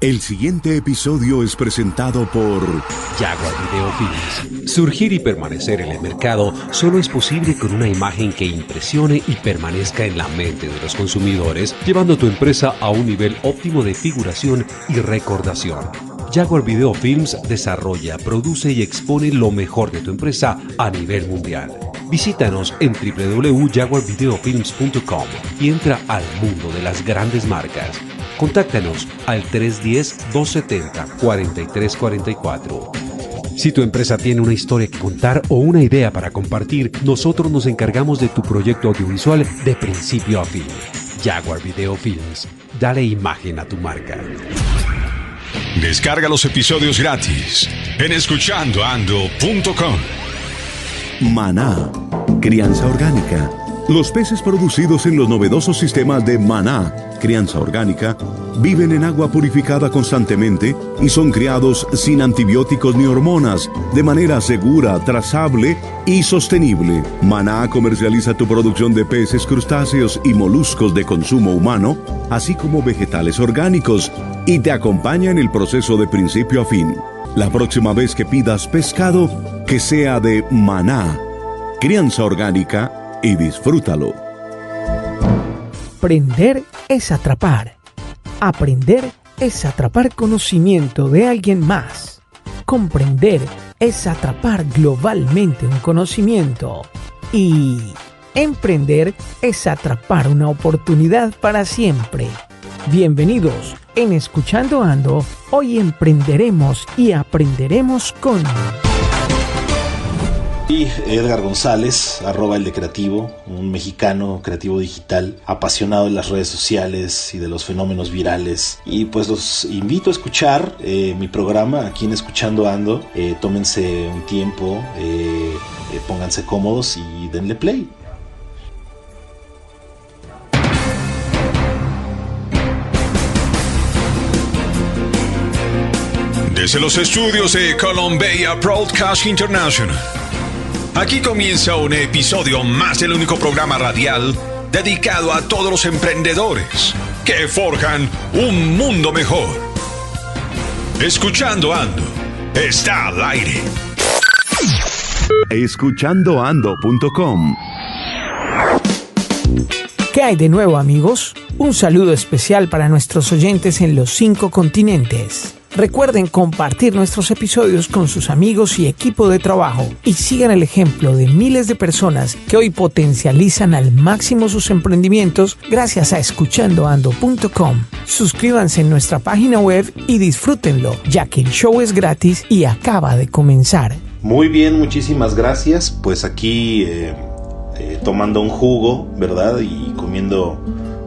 El siguiente episodio es presentado por Jaguar Video Films. Surgir y permanecer en el mercado solo es posible con una imagen que impresione y permanezca en la mente de los consumidores, llevando tu empresa a un nivel óptimo de figuración y recordación. Jaguar Video Films desarrolla, produce y expone lo mejor de tu empresa a nivel mundial. Visítanos en www.jaguarvideofilms.com y entra al mundo de las grandes marcas. Contáctanos al 310-270-4344. Si tu empresa tiene una historia que contar o una idea para compartir, nosotros nos encargamos de tu proyecto audiovisual de principio a fin. Jaguar Video Films. Dale imagen a tu marca. Descarga los episodios gratis en escuchandoando.com. Maná, crianza orgánica. Los peces producidos en los novedosos sistemas de Maná, crianza orgánica, viven en agua purificada constantemente y son criados sin antibióticos ni hormonas, de manera segura, trazable y sostenible. Maná comercializa tu producción de peces, crustáceos y moluscos de consumo humano, así como vegetales orgánicos, y te acompaña en el proceso de principio a fin. La próxima vez que pidas pescado, que sea de Maná, crianza orgánica, y disfrútalo. Aprender es atrapar. Aprender es atrapar conocimiento de alguien más. Comprender es atrapar globalmente un conocimiento. Y emprender es atrapar una oportunidad para siempre. Bienvenidos. En Escuchando Ando, hoy emprenderemos y aprenderemos con... Y Edgar González, @eldecreativo, un mexicano creativo digital, apasionado de las redes sociales y de los fenómenos virales. Y pues los invito a escuchar mi programa aquí en Escuchando Ando. Tómense un tiempo, pónganse cómodos y denle play. Desde los estudios de Columbia Broadcast International, aquí comienza un episodio más del único programa radial dedicado a todos los emprendedores que forjan un mundo mejor. Escuchando Ando está al aire. Escuchandoando.com. ¿Qué hay de nuevo, amigos? Un saludo especial para nuestros oyentes en los 5 continentes. Recuerden compartir nuestros episodios con sus amigos y equipo de trabajo y sigan el ejemplo de miles de personas que hoy potencializan al máximo sus emprendimientos gracias a escuchandoando.com. Suscríbanse en nuestra página web y disfrútenlo, ya que el show es gratis y acaba de comenzar. Muy bien, muchísimas gracias. Pues aquí tomando un jugo, ¿verdad? Y comiendo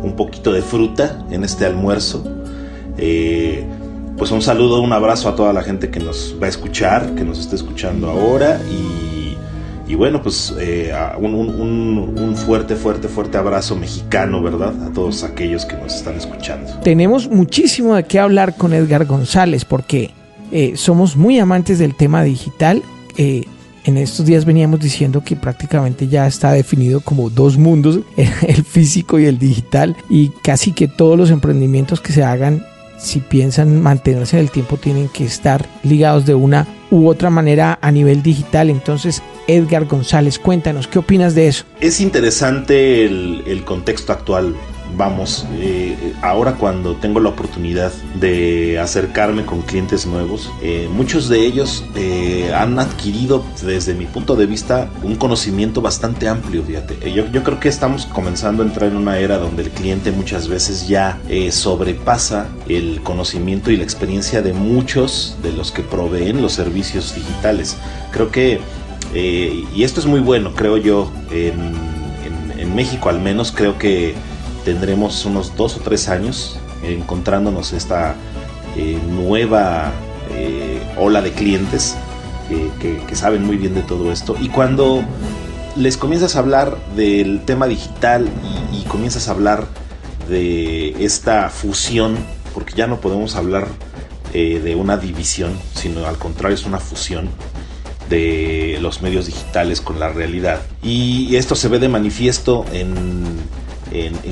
un poquito de fruta en este almuerzo. Pues un saludo, un abrazo a toda la gente que nos va a escuchar, que nos está escuchando ahora y bueno, pues un fuerte abrazo mexicano, ¿verdad? A todos aquellos que nos están escuchando. Tenemos muchísimo de qué hablar con Edgar González porque somos muy amantes del tema digital. En estos días veníamos diciendo que prácticamente ya está definido como dos mundos, el físico y el digital, y casi que todos los emprendimientos que se hagan, si piensan mantenerse en el tiempo, tienen que estar ligados de una u otra manera a nivel digital. Entonces, Edgar González, cuéntanos, ¿qué opinas de eso? Es interesante el contexto actual. Vamos, ahora cuando tengo la oportunidad de acercarme con clientes nuevos, muchos de ellos han adquirido, desde mi punto de vista, un conocimiento bastante amplio, fíjate. Yo creo que estamos comenzando a entrar en una era donde el cliente muchas veces ya sobrepasa el conocimiento y la experiencia de muchos de los que proveen los servicios digitales. Creo que, y esto es muy bueno, creo yo, en México al menos, creo que tendremos unos 2 o 3 años encontrándonos esta nueva ola de clientes que saben muy bien de todo esto. Y cuando les comienzas a hablar del tema digital y comienzas a hablar de esta fusión, porque ya no podemos hablar de una división, sino al contrario es una fusión de los medios digitales con la realidad. Y esto se ve de manifiesto en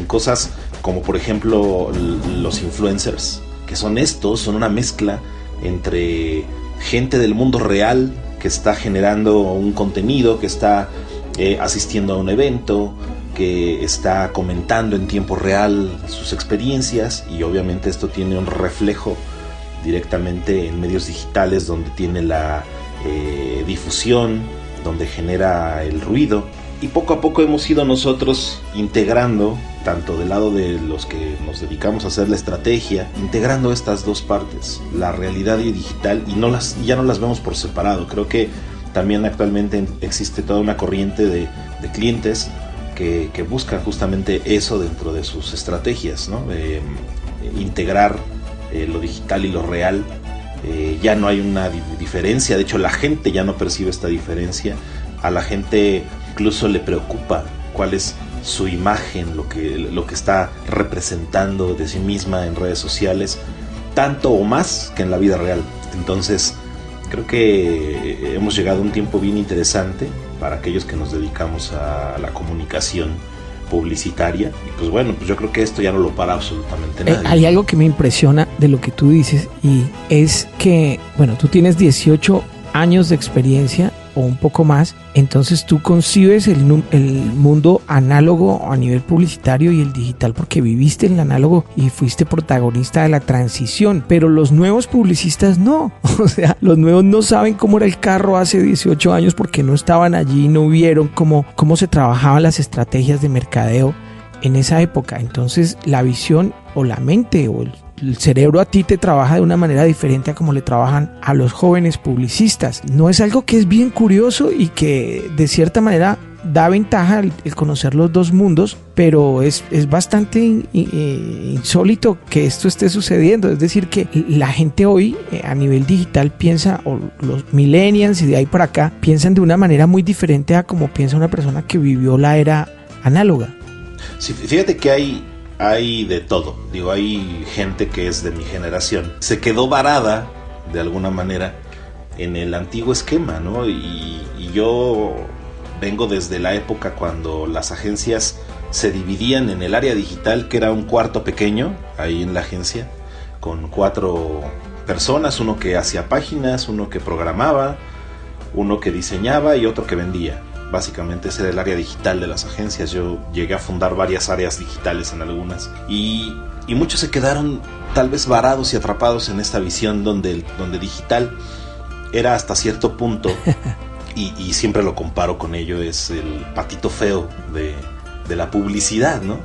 cosas como por ejemplo los influencers, que son una mezcla entre gente del mundo real que está generando un contenido, que está asistiendo a un evento, que está comentando en tiempo real sus experiencias, y obviamente esto tiene un reflejo directamente en medios digitales donde tiene la difusión, donde genera el ruido, y poco a poco hemos ido nosotros integrando, tanto del lado de los que nos dedicamos a hacer la estrategia, integrando estas dos partes, la realidad y digital, y ya no las vemos por separado. Creo que también actualmente existe toda una corriente de clientes que buscan justamente eso dentro de sus estrategias, ¿no? Integrar lo digital y lo real. Ya no hay una diferencia, de hecho la gente ya no percibe esta diferencia. A la gente incluso le preocupa cuál es su imagen, lo que está representando de sí misma en redes sociales, tanto o más que en la vida real. Entonces creo que hemos llegado a un tiempo bien interesante para aquellos que nos dedicamos a la comunicación publicitaria, y pues bueno, pues yo creo que esto ya no lo para absolutamente nadie. Hay algo que me impresiona de lo que tú dices, y es que, bueno, tú tienes 18 años de experiencia o un poco más, entonces tú concibes el mundo análogo a nivel publicitario y el digital porque viviste el análogo y fuiste protagonista de la transición, pero los nuevos publicistas no, o sea, los nuevos no saben cómo era el carro hace 18 años porque no estaban allí, no vieron cómo se trabajaban las estrategias de mercadeo en esa época. Entonces la visión o la mente o el cerebro a ti te trabaja de una manera diferente a como le trabajan a los jóvenes publicistas. No es algo que es bien curioso y que de cierta manera da ventaja el conocer los dos mundos, pero es bastante insólito que esto esté sucediendo. Es decir, que la gente hoy a nivel digital piensa, o los millennials y de ahí para acá, piensan de una manera muy diferente a como piensa una persona que vivió la era análoga. Sí, fíjate que hay de todo. Digo, hay gente que es de mi generación, se quedó varada de alguna manera en el antiguo esquema, ¿no? Y yo vengo desde la época cuando las agencias se dividían en el área digital, que era un cuarto pequeño ahí en la agencia, con 4 personas, uno que hacía páginas, uno que programaba, uno que diseñaba y otro que vendía. Básicamente ese era el área digital de las agencias. Yo llegué a fundar varias áreas digitales en algunas, y muchos se quedaron tal vez varados y atrapados en esta visión donde digital era hasta cierto punto, y siempre lo comparo con ello, es el patito feo de la publicidad, ¿no?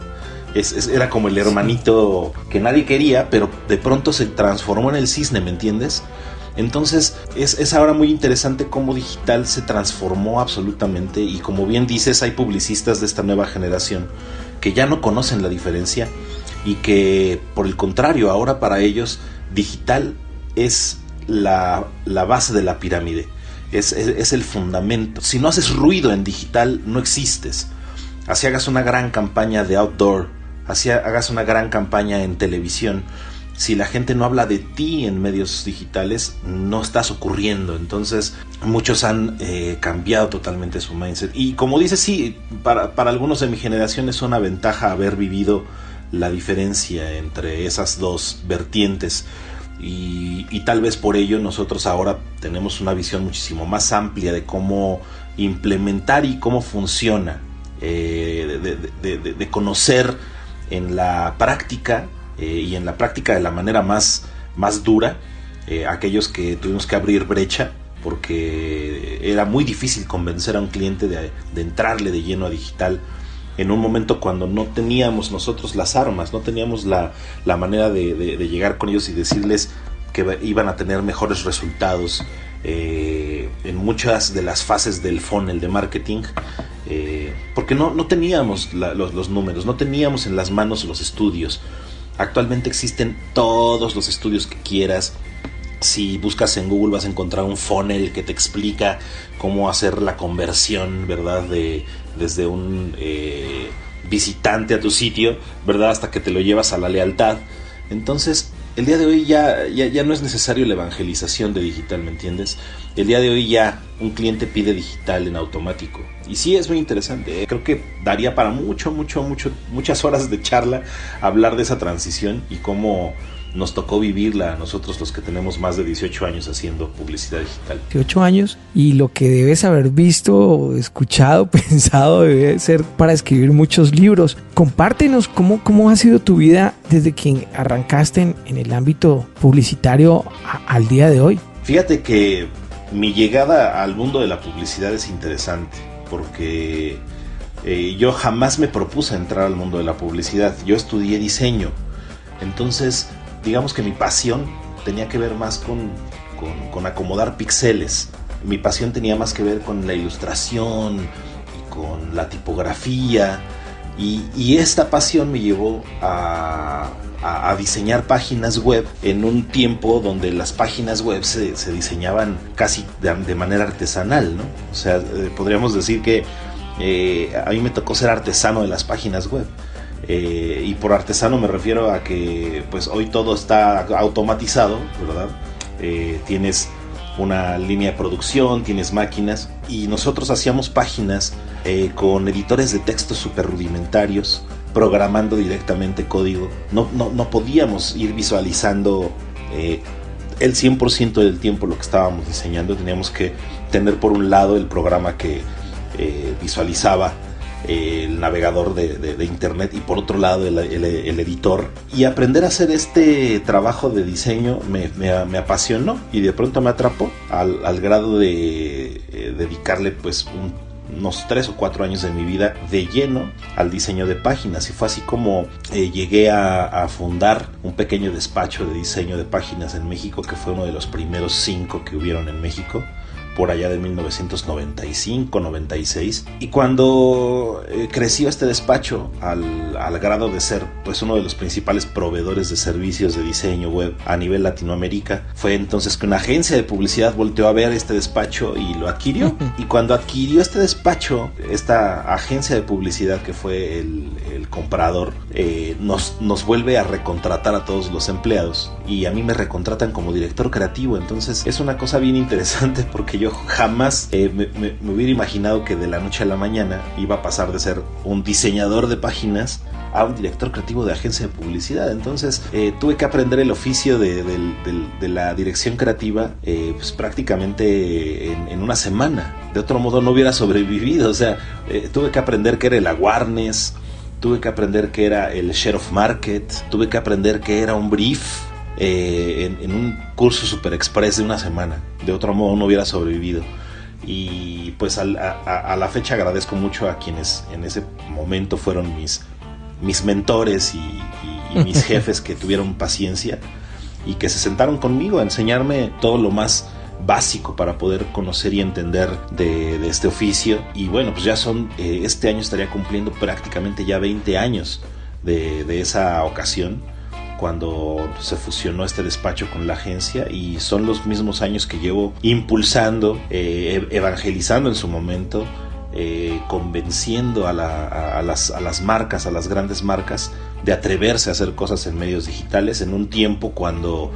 Era como el hermanito que nadie quería, pero de pronto se transformó en el cisne, ¿me entiendes? Entonces es ahora muy interesante cómo digital se transformó absolutamente, y como bien dices, hay publicistas de esta nueva generación que ya no conocen la diferencia, y que por el contrario ahora para ellos digital es la base de la pirámide, es el fundamento. Si no haces ruido en digital no existes. Así hagas una gran campaña de outdoor, así hagas una gran campaña en televisión, si la gente no habla de ti en medios digitales, no estás ocurriendo. Entonces muchos han cambiado totalmente su mindset, y como dices, sí, para algunos de mi generación es una ventaja haber vivido la diferencia entre esas dos vertientes, y tal vez por ello nosotros ahora tenemos una visión muchísimo más amplia de cómo implementar y cómo funciona, de conocer en la práctica, y en la práctica de la manera más dura, aquellos que tuvimos que abrir brecha porque era muy difícil convencer a un cliente de entrarle de lleno a digital en un momento cuando no teníamos nosotros las armas, no teníamos la manera de llegar con ellos y decirles que iban a tener mejores resultados en muchas de las fases del funnel de marketing, porque no teníamos los números, no teníamos en las manos los estudios. Actualmente existen todos los estudios que quieras. Si buscas en Google vas a encontrar un funnel que te explica cómo hacer la conversión, ¿verdad? Desde un visitante a tu sitio, ¿verdad? Hasta que te lo llevas a la lealtad. Entonces, el día de hoy ya no es necesario la evangelización de digital, ¿me entiendes? El día de hoy ya un cliente pide digital en automático. Y sí, es muy interesante. Creo que daría para muchas horas de charla hablar de esa transición y cómo nos tocó vivirla a nosotros los que tenemos más de 18 años haciendo publicidad digital. 18 años, y lo que debes haber visto, escuchado, pensado debe ser para escribir muchos libros. Compártenos cómo ha sido tu vida desde que arrancaste en el ámbito publicitario al día de hoy. Fíjate que mi llegada al mundo de la publicidad es interesante porque yo jamás me propuse entrar al mundo de la publicidad. Yo estudié diseño, entonces digamos que mi pasión tenía que ver más con acomodar píxeles. Mi pasión tenía más que ver con la ilustración y con la tipografía, y esta pasión me llevó a diseñar páginas web en un tiempo donde las páginas web se diseñaban casi de manera artesanal, ¿no? O sea, podríamos decir que a mí me tocó ser artesano de las páginas web. Y por artesano me refiero a que pues hoy todo está automatizado, ¿verdad? Tienes una línea de producción, tienes máquinas, y nosotros hacíamos páginas con editores de texto súper rudimentarios, programando directamente código. No podíamos ir visualizando el 100% del tiempo lo que estábamos diseñando. Teníamos que tener por un lado el programa que visualizaba el navegador de internet, y por otro lado el editor, y aprender a hacer este trabajo de diseño me apasionó, y de pronto me atrapó al grado de dedicarle pues unos 3 o 4 años de mi vida de lleno al diseño de páginas. Y fue así como llegué a fundar un pequeño despacho de diseño de páginas en México, que fue uno de los primeros 5 que hubieron en México, por allá de 1995-96, y cuando creció este despacho al grado de ser pues uno de los principales proveedores de servicios de diseño web a nivel Latinoamérica, fue entonces que una agencia de publicidad volteó a ver este despacho y lo adquirió. Y cuando adquirió este despacho, esta agencia de publicidad que fue el comprador, nos vuelve a recontratar a todos los empleados, y a mí me recontratan como director creativo. Entonces es una cosa bien interesante, porque yo jamás me hubiera imaginado que de la noche a la mañana iba a pasar de ser un diseñador de páginas a un director creativo de agencia de publicidad. Entonces tuve que aprender el oficio de la dirección creativa pues prácticamente en una semana. De otro modo no hubiera sobrevivido. O sea, tuve que aprender qué era el awareness, tuve que aprender qué era el share of market, tuve que aprender qué era un brief en un curso super express de una semana. De otro modo no hubiera sobrevivido. Y pues a la fecha agradezco mucho a quienes en ese momento fueron mis mentores y mis jefes, que tuvieron paciencia y que se sentaron conmigo a enseñarme todo lo más básico para poder conocer y entender de este oficio. Y bueno, pues ya son, este año estaría cumpliendo prácticamente ya 20 años de esa ocasión, cuando se fusionó este despacho con la agencia, y son los mismos años que llevo impulsando, evangelizando en su momento, convenciendo a las marcas, a las grandes marcas, de atreverse a hacer cosas en medios digitales, en un tiempo cuando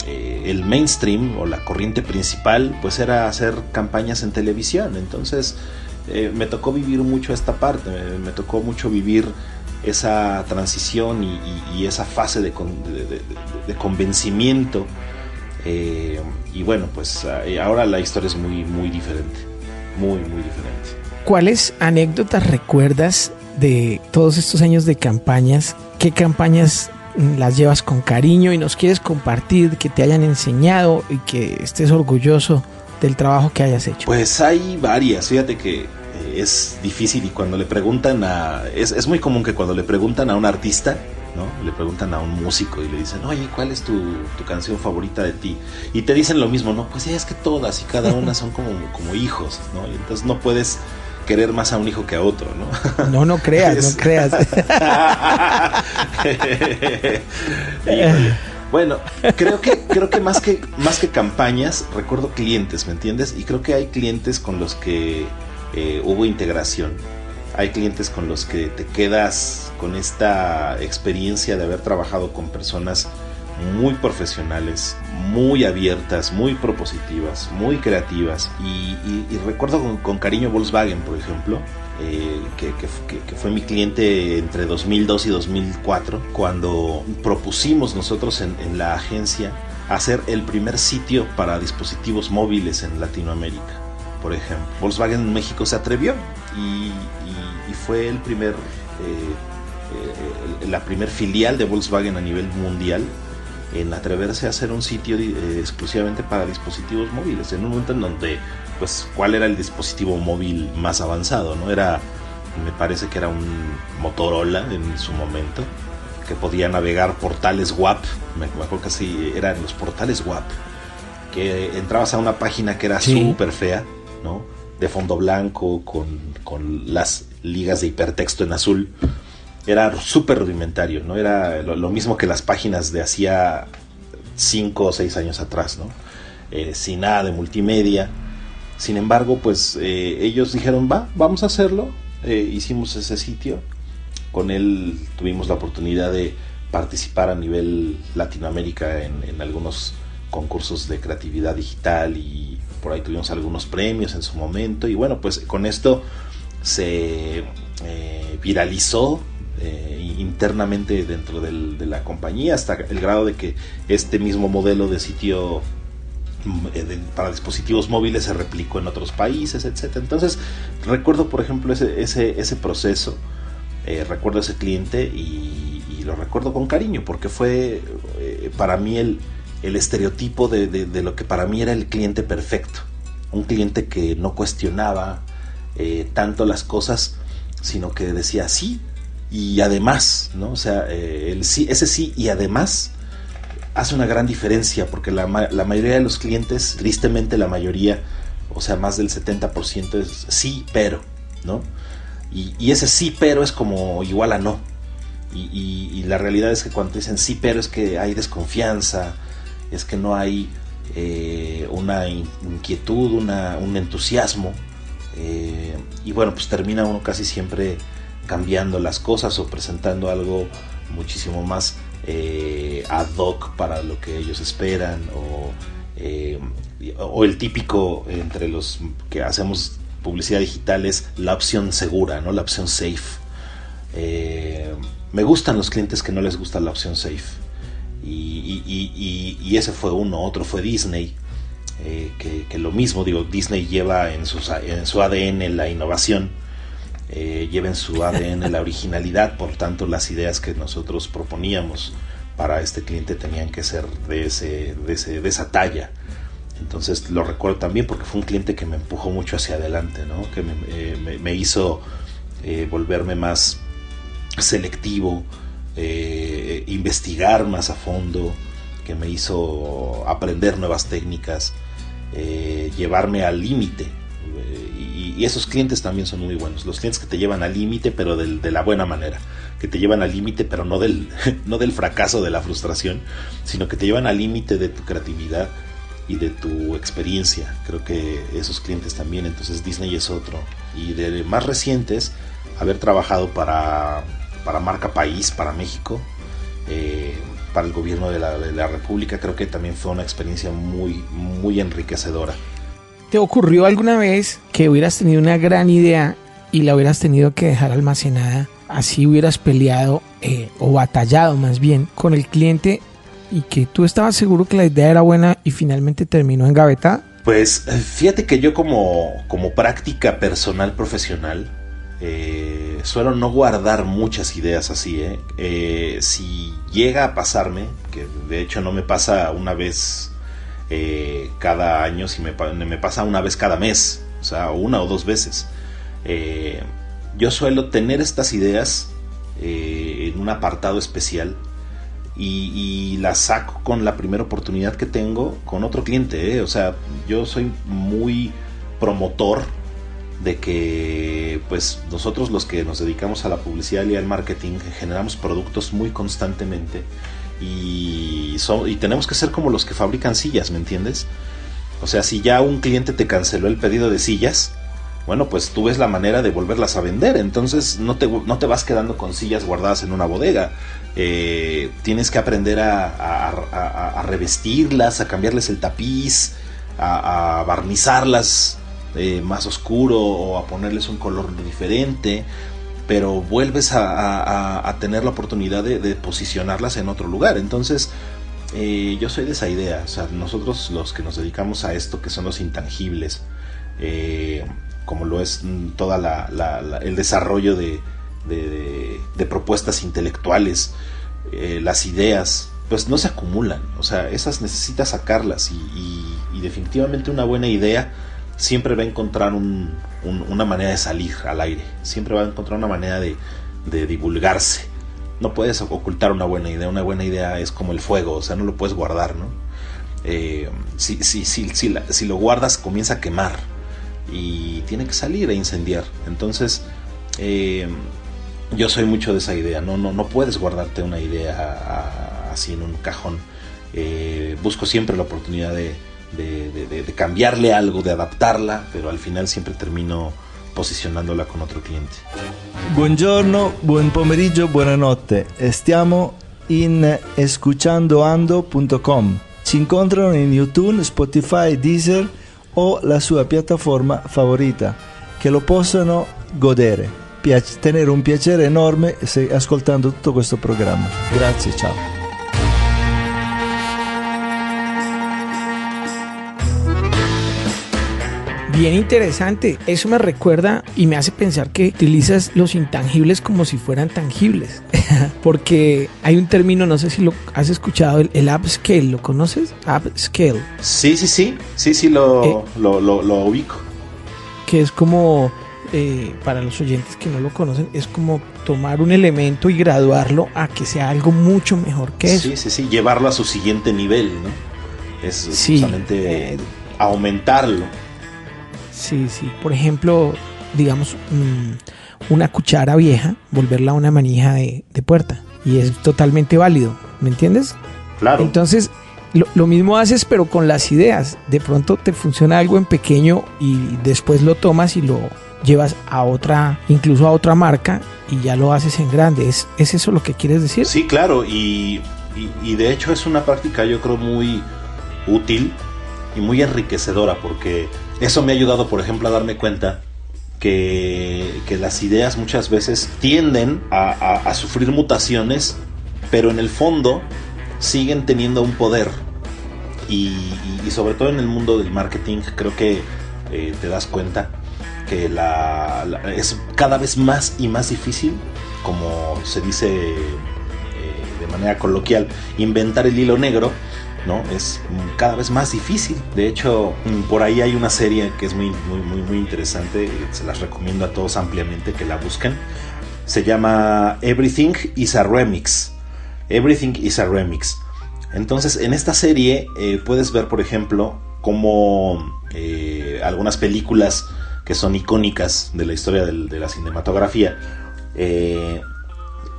el mainstream o la corriente principal pues era hacer campañas en televisión. Entonces me tocó vivir mucho esta parte, me tocó mucho vivir esa transición y esa fase de convencimiento, y bueno, pues ahora la historia es muy, muy diferente, muy, muy diferente. ¿Cuáles anécdotas recuerdas de todos estos años de campañas? ¿Qué campañas las llevas con cariño y nos quieres compartir, que te hayan enseñado y que estés orgulloso del trabajo que hayas hecho? Pues hay varias, fíjate que es difícil, y cuando le preguntan es muy común que cuando le preguntan a un artista, ¿no? Le preguntan a un músico y le dicen, oye, ¿cuál es tu canción favorita de ti? Y te dicen lo mismo, ¿no? Pues es que todas y cada una son como hijos, ¿no? Y entonces no puedes querer más a un hijo que a otro, ¿no? No creas, no creas. Bueno, creo que más que campañas, recuerdo clientes, ¿me entiendes? Y creo que hay clientes con los que hubo integración. Hay clientes con los que te quedas con esta experiencia de haber trabajado con personas muy profesionales, muy abiertas, muy propositivas, muy creativas. Y recuerdo con cariño Volkswagen, por ejemplo, que fue mi cliente entre 2002 y 2004, cuando propusimos nosotros en la agencia hacer el primer sitio para dispositivos móviles en Latinoamérica, por ejemplo. Volkswagen en México se atrevió y fue la primer filial de Volkswagen a nivel mundial en atreverse a hacer un sitio exclusivamente para dispositivos móviles, en un momento en donde, pues, ¿cuál era el dispositivo móvil más avanzado? ¿No? Me parece que era un Motorola en su momento, que podía navegar portales WAP. Me acuerdo que así eran los portales WAP, que entrabas a una página que era súper fea, ¿no? De fondo blanco, con las ligas de hipertexto en azul. Era súper rudimentario, ¿no? Era lo mismo que las páginas de hacía 5 o 6 años atrás, ¿no? Sin nada de multimedia. Sin embargo, pues ellos dijeron, vamos a hacerlo. Hicimos ese sitio. Con él tuvimos la oportunidad de participar a nivel Latinoamérica en algunos concursos de creatividad digital, y por ahí tuvimos algunos premios en su momento. Y bueno, pues con esto se viralizó internamente dentro de la compañía, hasta el grado de que este mismo modelo de sitio para dispositivos móviles se replicó en otros países, etcétera. Entonces recuerdo, por ejemplo, ese proceso, recuerdo ese cliente y lo recuerdo con cariño, porque fue para mí el estereotipo de lo que para mí era el cliente perfecto, un cliente que no cuestionaba tanto las cosas, sino que decía sí y además, ¿no? O sea, ese sí y además hace una gran diferencia, porque la mayoría de los clientes, tristemente la mayoría, o sea, más del 70% es sí, pero, ¿no? Y ese sí, pero es como igual a no. Y la realidad es que cuando dicen sí, pero, es que hay desconfianza, es que no hay una inquietud, un entusiasmo. Y bueno, pues termina uno casi siempre cambiando las cosas o presentando algo muchísimo más ad hoc para lo que ellos esperan, o el típico entre los que hacemos publicidad digital es la opción segura, ¿no? La opción safe. Me gustan los clientes que no les gusta la opción safe, y ese fue uno. Otro fue Disney, que lo mismo, digo, Disney lleva en su ADN la innovación, lleva en su ADN la originalidad. Por tanto, las ideas que nosotros proponíamos para este cliente tenían que ser de esa talla. Entonces lo recuerdo también porque fue un cliente que me empujó mucho hacia adelante, ¿no? Que me hizo volverme más selectivo, investigar más a fondo, que me hizo aprender nuevas técnicas, llevarme al límite. Y esos clientes también son muy buenos, los clientes que te llevan al límite, pero de la buena manera, que te llevan al límite, pero no del fracaso, de la frustración, sino que te llevan al límite de tu creatividad y de tu experiencia. Creo que esos clientes también. Entonces Disney es otro. Y de más recientes, haber trabajado para Marca País, para México, para el gobierno de la República, creo que también fue una experiencia muy, muy enriquecedora. ¿Te ocurrió alguna vez que hubieras tenido una gran idea y la hubieras tenido que dejar almacenada? Así hubieras peleado o batallado más bien con el cliente, y que tú estabas seguro que la idea era buena y finalmente terminó engavetada. Pues fíjate que yo como práctica personal, profesional, suelo no guardar muchas ideas así, si llega a pasarme, que de hecho no me pasa una vez cada año, si me pasa una vez cada mes, o sea, una o dos veces, yo suelo tener estas ideas en un apartado especial, y las saco con la primera oportunidad que tengo con otro cliente, o sea, yo soy muy promotor de que, pues, nosotros los que nos dedicamos a la publicidad y al marketing generamos productos muy constantemente, y tenemos que ser como los que fabrican sillas, ¿me entiendes? O sea, si ya un cliente te canceló el pedido de sillas, bueno, pues tú ves la manera de volverlas a vender. Entonces no te vas quedando con sillas guardadas en una bodega. Tienes que aprender a revestirlas, a cambiarles el tapiz, a barnizarlas más oscuro o a ponerles un color diferente, pero vuelves a tener la oportunidad de posicionarlas en otro lugar. Entonces yo soy de esa idea. O sea, nosotros los que nos dedicamos a esto, que son los intangibles, como lo es toda el desarrollo de propuestas intelectuales, las ideas, pues no se acumulan. O sea, esas necesitas sacarlas, y definitivamente una buena idea siempre va a encontrar una manera de salir al aire, siempre va a encontrar una manera de divulgarse. No puedes ocultar una buena idea. Una buena idea es como el fuego, o sea, no lo puedes guardar, ¿no? Si lo guardas, comienza a quemar y tiene que salir e incendiar. Entonces yo soy mucho de esa idea. No puedes guardarte una idea así en un cajón. Busco siempre la oportunidad de cambiarle algo, de adaptarla, pero al final siempre termino posizionándola con otro cliente. Buongiorno, buon pomeriggio, buonanotte. Stiamo in escuchandoando.com. Ci incontrano in YouTube, Spotify, Deezer o la sua piattaforma favorita, che lo possano godere, tenere un piacere enorme ascoltando tutto questo programma. Grazie, ciao. Bien interesante. Eso me recuerda y me hace pensar que utilizas los intangibles como si fueran tangibles. Porque hay un término, no sé si lo has escuchado, el upscale. ¿Lo conoces? Upscale. Sí, lo ubico. Que es como, para los oyentes que no lo conocen, es como tomar un elemento y graduarlo a que sea algo mucho mejor que eso. Sí, llevarlo a su siguiente nivel, ¿no? Es justamente aumentarlo. Sí, por ejemplo, digamos, una cuchara vieja, volverla a una manija de puerta, y es totalmente válido, ¿me entiendes? Claro. Entonces, lo mismo haces, pero con las ideas. De pronto te funciona algo en pequeño y después lo tomas y lo llevas a otra, incluso a otra marca, y ya lo haces en grande. ¿Es eso lo que quieres decir? Sí, claro, y de hecho es una práctica, yo creo, muy útil y muy enriquecedora, porque eso me ha ayudado, por ejemplo, a darme cuenta que las ideas muchas veces tienden a sufrir mutaciones, pero en el fondo siguen teniendo un poder. Y sobre todo en el mundo del marketing, creo que te das cuenta que es cada vez más y más difícil, como se dice de manera coloquial, inventar el hilo negro, ¿no? Es cada vez más difícil. De hecho, por ahí hay una serie que es muy interesante, se las recomiendo a todos ampliamente que la busquen. Se llama Everything is a Remix. Everything is a Remix. Entonces, en esta serie puedes ver, por ejemplo, cómo algunas películas que son icónicas de la historia de la cinematografía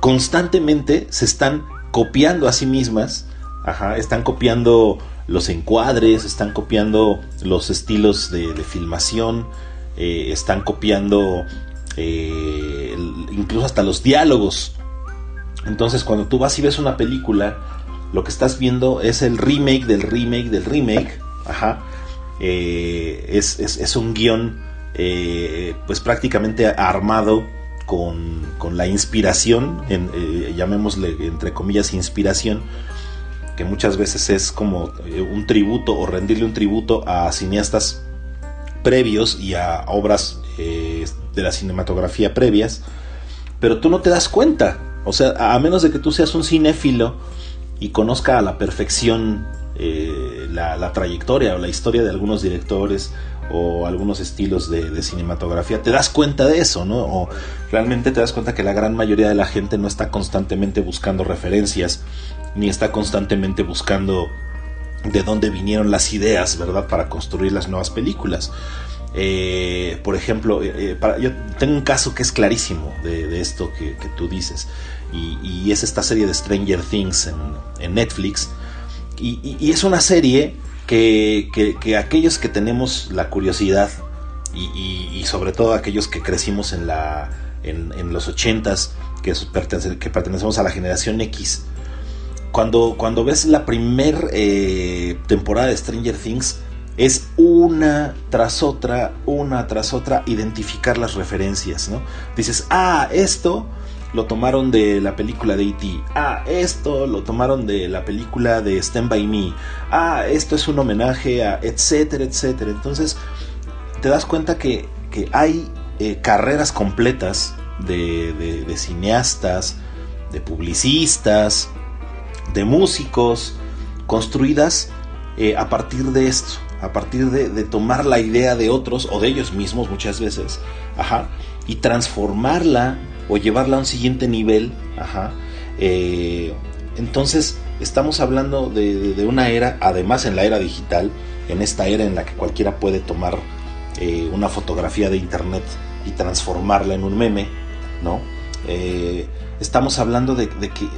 constantemente se están copiando a sí mismas. Están copiando los encuadres, están copiando los estilos de filmación, están copiando incluso hasta los diálogos. Entonces, cuando tú vas y ves una película, lo que estás viendo es el remake del remake del remake. Es un guión pues prácticamente armado con la inspiración, llamémosle entre comillas inspiración, que muchas veces es como un tributo o rendirle un tributo a cineastas previos y a obras de la cinematografía previas, pero tú no te das cuenta. O sea, a menos de que tú seas un cinéfilo y conozca a la perfección la trayectoria o la historia de algunos directores o algunos estilos de cinematografía, te das cuenta de eso, ¿no? O realmente te das cuenta que la gran mayoría de la gente no está constantemente buscando referencias, ni está constantemente buscando de dónde vinieron las ideas, ¿verdad?, para construir las nuevas películas. Por ejemplo, yo tengo un caso que es clarísimo de esto que tú dices, y es esta serie de Stranger Things en Netflix, y es una serie que aquellos que tenemos la curiosidad y sobre todo aquellos que crecimos en los 80s, que pertenecemos a la generación X. Cuando ves la primer temporada de Stranger Things, es una tras otra, identificar las referencias, ¿no? Dices, esto lo tomaron de la película de E.T., esto lo tomaron de la película de Stand By Me, esto es un homenaje a etcétera, etcétera. Entonces te das cuenta que hay carreras completas de cineastas, de publicistas, de músicos, construidas a partir de esto, a partir de tomar la idea de otros o de ellos mismos muchas veces, y transformarla o llevarla a un siguiente nivel. Entonces estamos hablando de una era, además en la era digital, en esta era en la que cualquiera puede tomar una fotografía de internet y transformarla en un meme, ¿no? Estamos hablando de que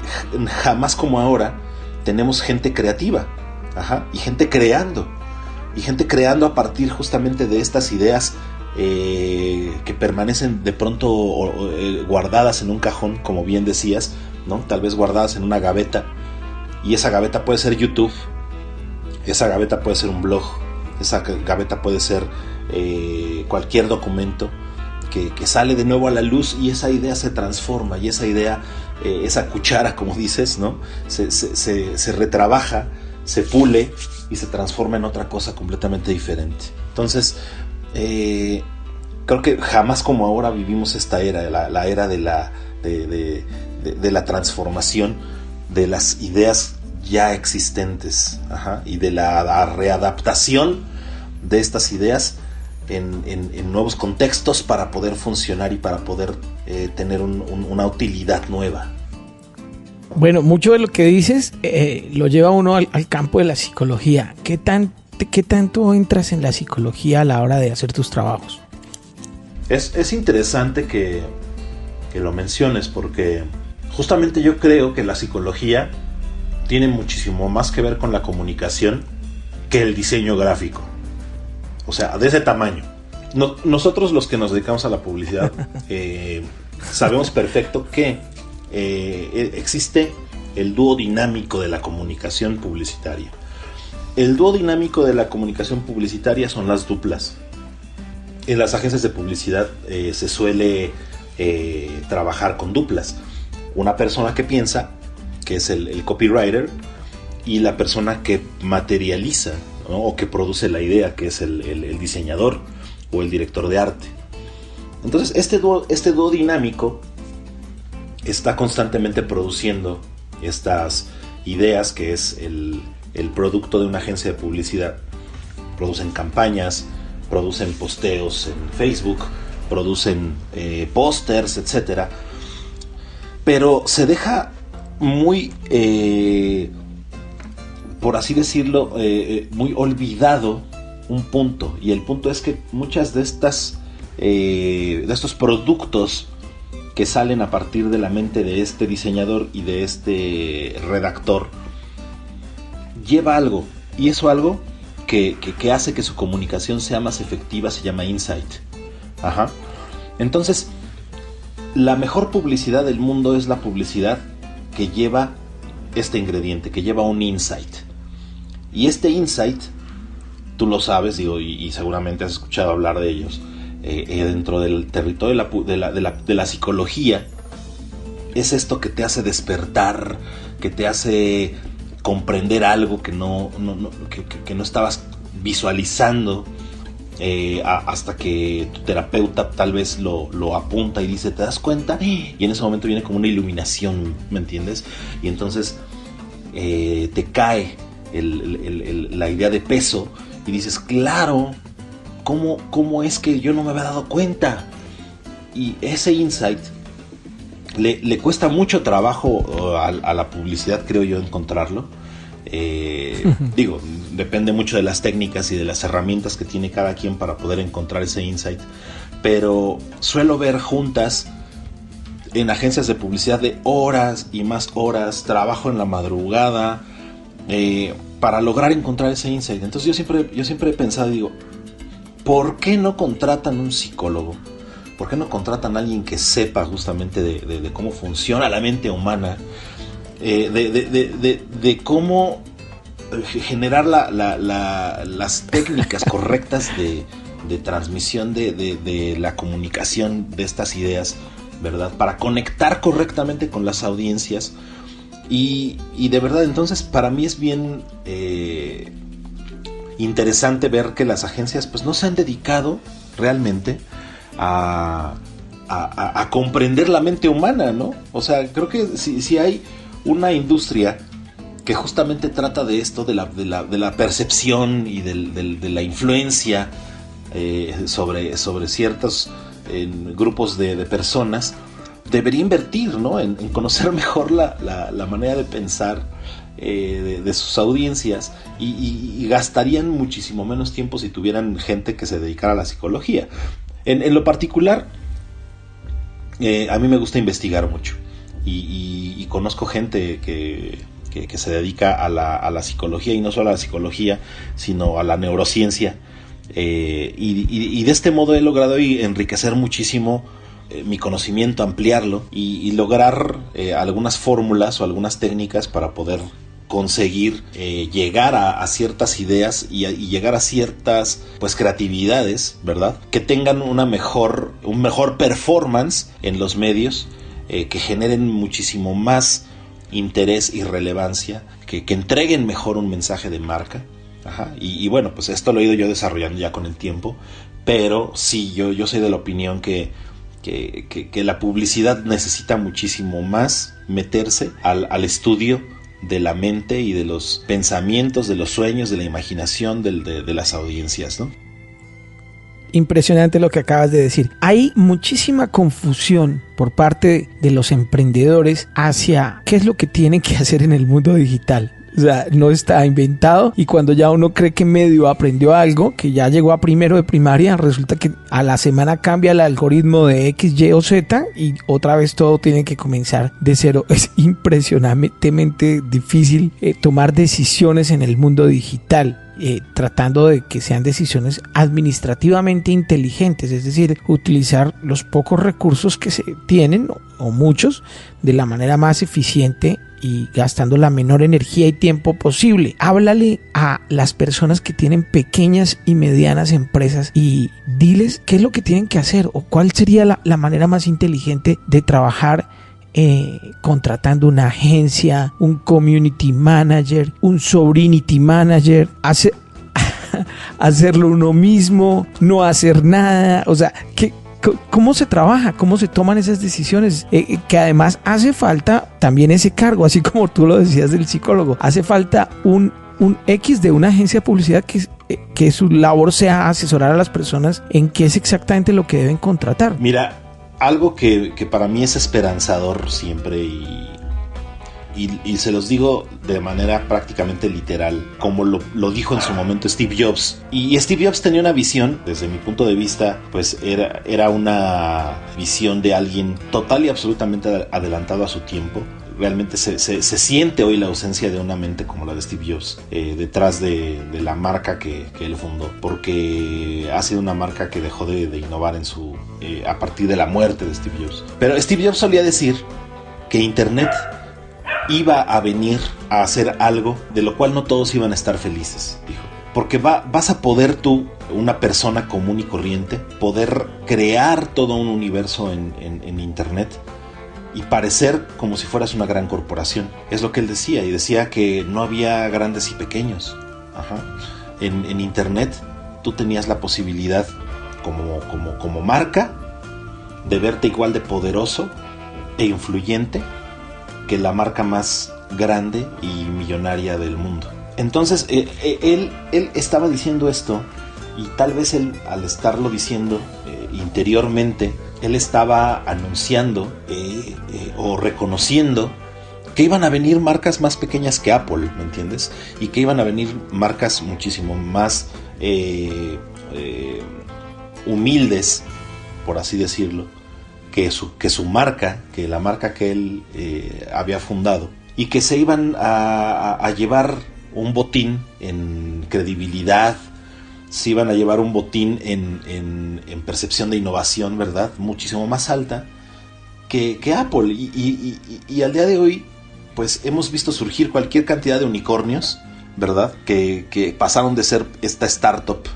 jamás como ahora tenemos gente creativa, y gente creando a partir justamente de estas ideas que permanecen de pronto guardadas en un cajón, como bien decías, ¿no? Tal vez guardadas en una gaveta, y esa gaveta puede ser YouTube, esa gaveta puede ser un blog, esa gaveta puede ser cualquier documento que sale de nuevo a la luz, y esa idea se transforma, y esa idea, esa cuchara, como dices, ¿no? se retrabaja, se pule y se transforma en otra cosa completamente diferente. Entonces creo que jamás como ahora vivimos esta era, la era de la transformación de las ideas ya existentes, y de la readaptación de estas ideas en nuevos contextos para poder funcionar y para poder tener una utilidad nueva. Bueno, mucho de lo que dices lo lleva uno al campo de la psicología. ¿Qué tanto entras en la psicología a la hora de hacer tus trabajos? Es interesante que lo menciones, porque justamente yo creo que la psicología tiene muchísimo más que ver con la comunicación que el diseño gráfico. O sea, de ese tamaño. Nosotros los que nos dedicamos a la publicidad sabemos perfecto que existe el dúo dinámico de la comunicación publicitaria. El dúo dinámico de la comunicación publicitaria son las duplas. En las agencias de publicidad se suele trabajar con duplas. Una persona que piensa, que es el copywriter, y la persona que materializa, ¿no? O que produce la idea, que es el diseñador o el director de arte. Entonces este dúo dinámico está constantemente produciendo estas ideas, que es el producto de una agencia de publicidad. Producen campañas, producen posteos en Facebook, producen pósters, etcétera. Pero se deja muy, por así decirlo, muy olvidado un punto, y el punto es que muchas de estos productos que salen a partir de la mente de este diseñador y de este redactor lleva algo, y eso algo que hace que su comunicación sea más efectiva se llama insight. Entonces, la mejor publicidad del mundo es la publicidad que lleva este ingrediente, que lleva un insight. Y este insight, tú lo sabes, digo, y seguramente has escuchado hablar de ellos, dentro del territorio de la psicología, es esto que te hace despertar, que te hace comprender algo que no estabas visualizando, hasta que tu terapeuta tal vez lo apunta y dice, ¿te das cuenta? Y en ese momento viene como una iluminación, ¿me entiendes? Y entonces te cae la idea de peso y dices, claro, ¿cómo es que yo no me había dado cuenta? Y ese insight le cuesta mucho trabajo a la publicidad, creo yo, encontrarlo. Digo, depende mucho de las técnicas y de las herramientas que tiene cada quien para poder encontrar ese insight, pero suelo ver juntas en agencias de publicidad de horas y más horas, trabajo en la madrugada, para lograr encontrar ese insight. Entonces yo siempre he pensado, digo, ¿por qué no contratan un psicólogo? ¿Por qué no contratan a alguien que sepa justamente de cómo funciona la mente humana? De cómo generar las técnicas correctas de transmisión de la comunicación de estas ideas, ¿verdad? Para conectar correctamente con las audiencias. Y de verdad, entonces, para mí es bien interesante ver que las agencias pues no se han dedicado realmente a comprender la mente humana, ¿no? O sea, creo que si hay una industria que justamente trata de esto, de la percepción y de la influencia sobre ciertos grupos de personas, debería invertir, ¿no? en conocer mejor la manera de pensar de sus audiencias, y gastarían muchísimo menos tiempo si tuvieran gente que se dedicara a la psicología. En lo particular, a mí me gusta investigar mucho y conozco gente que se dedica a la psicología, y no solo a la psicología, sino a la neurociencia, y de este modo he logrado enriquecer muchísimo mi conocimiento, ampliarlo y lograr algunas fórmulas o algunas técnicas para poder conseguir llegar a ciertas ideas y llegar a ciertas pues creatividades, ¿verdad? Que tengan un mejor performance en los medios, que generen muchísimo más interés y relevancia, que entreguen mejor un mensaje de marca. Ajá. Y bueno, pues esto lo he ido yo desarrollando ya con el tiempo, pero sí, yo soy de la opinión que la publicidad necesita muchísimo más meterse al estudio de la mente y de los pensamientos, de los sueños, de la imaginación de las audiencias, ¿no? Impresionante lo que acabas de decir. Hay muchísima confusión por parte de los emprendedores hacia qué es lo que tienen que hacer en el mundo digital. O sea, no está inventado, y cuando ya uno cree que medio aprendió algo, que ya llegó a primero de primaria, resulta que a la semana cambia el algoritmo de X, Y o Z y otra vez todo tiene que comenzar de cero. Es impresionantemente difícil tomar decisiones en el mundo digital. Tratando de que sean decisiones administrativamente inteligentes, es decir, utilizar los pocos recursos que se tienen o muchos de la manera más eficiente y gastando la menor energía y tiempo posible. Háblale a las personas que tienen pequeñas y medianas empresas y diles qué es lo que tienen que hacer o cuál sería la manera más inteligente de trabajar, contratando una agencia, un community manager, un sobrinity manager, hacerlo uno mismo, no hacer nada. O sea, ¿cómo se trabaja? ¿Cómo se toman esas decisiones? Que además hace falta también ese cargo, así como tú lo decías del psicólogo. Hace falta un X de una agencia de publicidad que su labor sea asesorar a las personas en qué es exactamente lo que deben contratar. Mira, algo que para mí es esperanzador siempre, y se los digo de manera prácticamente literal, como lo dijo en su momento Steve Jobs. Y Steve Jobs tenía una visión, desde mi punto de vista, pues era una visión de alguien total y absolutamente adelantado a su tiempo. Realmente se siente hoy la ausencia de una mente como la de Steve Jobs detrás de la marca que él fundó, porque ha sido una marca que dejó de innovar a partir de la muerte de Steve Jobs. Pero Steve Jobs solía decir que Internet iba a venir a hacer algo de lo cual no todos iban a estar felices, dijo. Porque vas a poder tú, una persona común y corriente, poder crear todo un universo en Internet y parecer como si fueras una gran corporación. Es lo que él decía, y decía que no había grandes y pequeños. Ajá. En Internet tú tenías la posibilidad como marca de verte igual de poderoso e influyente que la marca más grande y millonaria del mundo. Entonces él estaba diciendo esto, y tal vez él, al estarlo diciendo interiormente, él estaba anunciando o reconociendo que iban a venir marcas más pequeñas que Apple, ¿me entiendes? Y que iban a venir marcas muchísimo más humildes, por así decirlo, que su marca, que la marca que él había fundado, y que se iban a llevar un botín en credibilidad, se iban a llevar un botín en percepción de innovación, ¿verdad? Muchísimo más alta que Apple. Y al día de hoy, pues hemos visto surgir cualquier cantidad de unicornios, ¿verdad? Que pasaron de ser esta startup,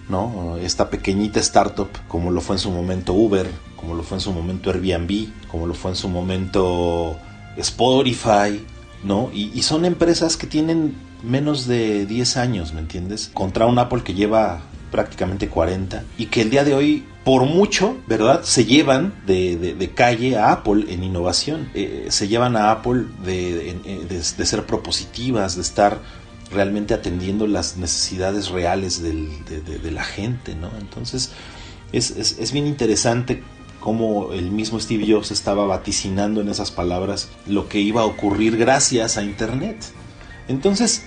¿no? Esta pequeñita startup, como lo fue en su momento Uber, como lo fue en su momento Airbnb, como lo fue en su momento Spotify, ¿no? Y son empresas que tienen menos de 10 años, ¿me entiendes? Contra un Apple que lleva prácticamente 40 y que el día de hoy, por mucho, ¿verdad? Se llevan de calle a Apple en innovación. Se llevan a Apple de ser propositivas, de estar realmente atendiendo las necesidades reales de la gente, ¿no? Entonces es bien interesante cómo el mismo Steve Jobs estaba vaticinando en esas palabras lo que iba a ocurrir gracias a Internet. Entonces,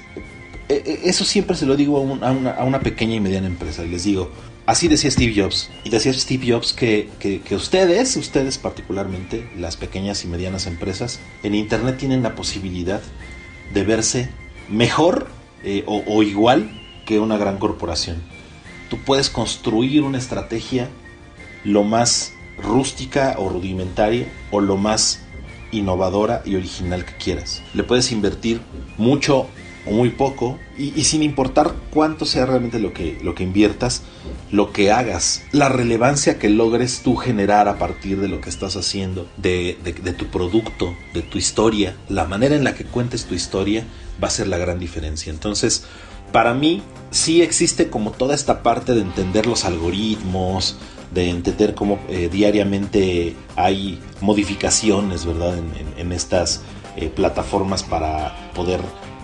eso siempre se lo digo a una pequeña y mediana empresa, y les digo, así decía Steve Jobs, y decía Steve Jobs que ustedes particularmente, las pequeñas y medianas empresas, en Internet tienen la posibilidad de verse mejor o igual que una gran corporación. Tú puedes construir una estrategia lo más rústica o rudimentaria o lo más innovadora y original que quieras. Le puedes invertir mucho o muy poco y sin importar cuánto sea realmente lo que inviertas, lo que hagas, la relevancia que logres tú generar a partir de lo que estás haciendo, de tu producto, de tu historia, la manera en la que cuentes tu historia va a ser la gran diferencia. Entonces, para mí sí existe como toda esta parte de entender los algoritmos, de entender cómo diariamente hay modificaciones, ¿verdad? En estas plataformas para poder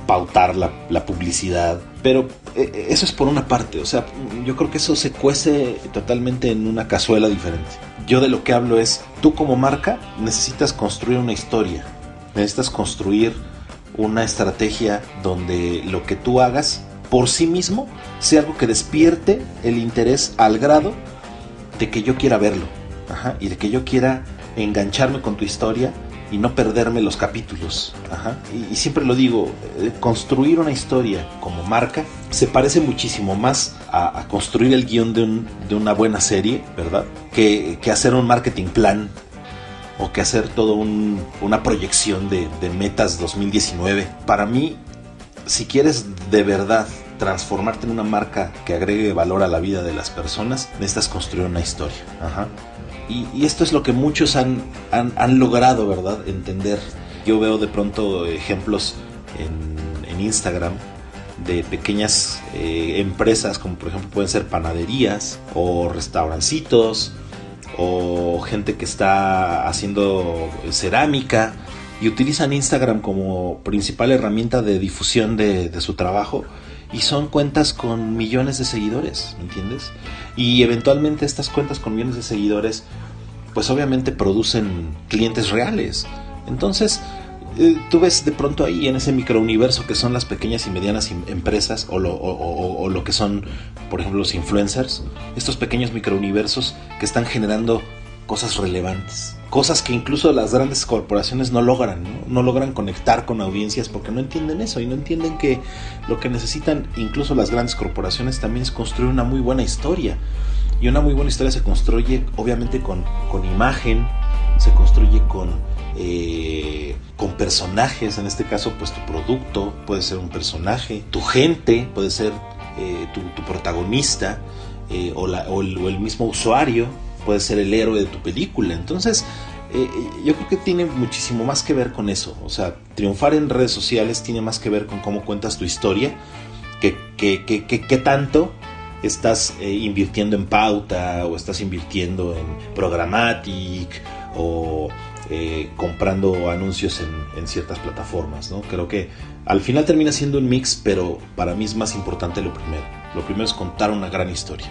pautar la publicidad, pero eso es por una parte. O sea, yo creo que eso se cuece totalmente en una cazuela diferente. Yo de lo que hablo es, tú como marca necesitas construir una historia, necesitas construir una estrategia donde lo que tú hagas por sí mismo sea algo que despierte el interés al grado de que yo quiera verlo, y de que yo quiera engancharme con tu historia y no perderme los capítulos. Y siempre lo digo, construir una historia como marca se parece muchísimo más a construir el guión de una buena serie, ¿verdad? Que hacer un marketing plan o que hacer todo una proyección de metas 2019. Para mí, si quieres de verdad transformarte en una marca que agregue valor a la vida de las personas, necesitas construir una historia. Y esto es lo que muchos han logrado, ¿verdad? Entender. Yo veo de pronto ejemplos en Instagram de pequeñas empresas, como por ejemplo pueden ser panaderías o restaurancitos o gente que está haciendo cerámica y utilizan Instagram como principal herramienta de difusión de su trabajo. Y son cuentas con millones de seguidores, ¿me entiendes? Y eventualmente estas cuentas con millones de seguidores, pues obviamente producen clientes reales. Entonces, tú ves de pronto ahí en ese microuniverso que son las pequeñas y medianas empresas o lo que son, por ejemplo, los influencers, estos pequeños microuniversos que están generando cosas relevantes, cosas que incluso las grandes corporaciones no logran, no logran conectar con audiencias porque no entienden eso y no entienden que lo que necesitan incluso las grandes corporaciones también es construir una muy buena historia. Y una muy buena historia se construye obviamente con imagen, se construye con personajes. En este caso, pues tu producto puede ser un personaje, tu gente puede ser tu protagonista, o el mismo usuario puede ser el héroe de tu película. Entonces, yo creo que tiene muchísimo más que ver con eso. O sea, triunfar en redes sociales tiene más que ver con cómo cuentas tu historia, que tanto estás invirtiendo en pauta o estás invirtiendo en programmatic o comprando anuncios en ciertas plataformas, ¿no? Creo que al final termina siendo un mix, pero para mí es más importante lo primero. Lo primero es contar una gran historia.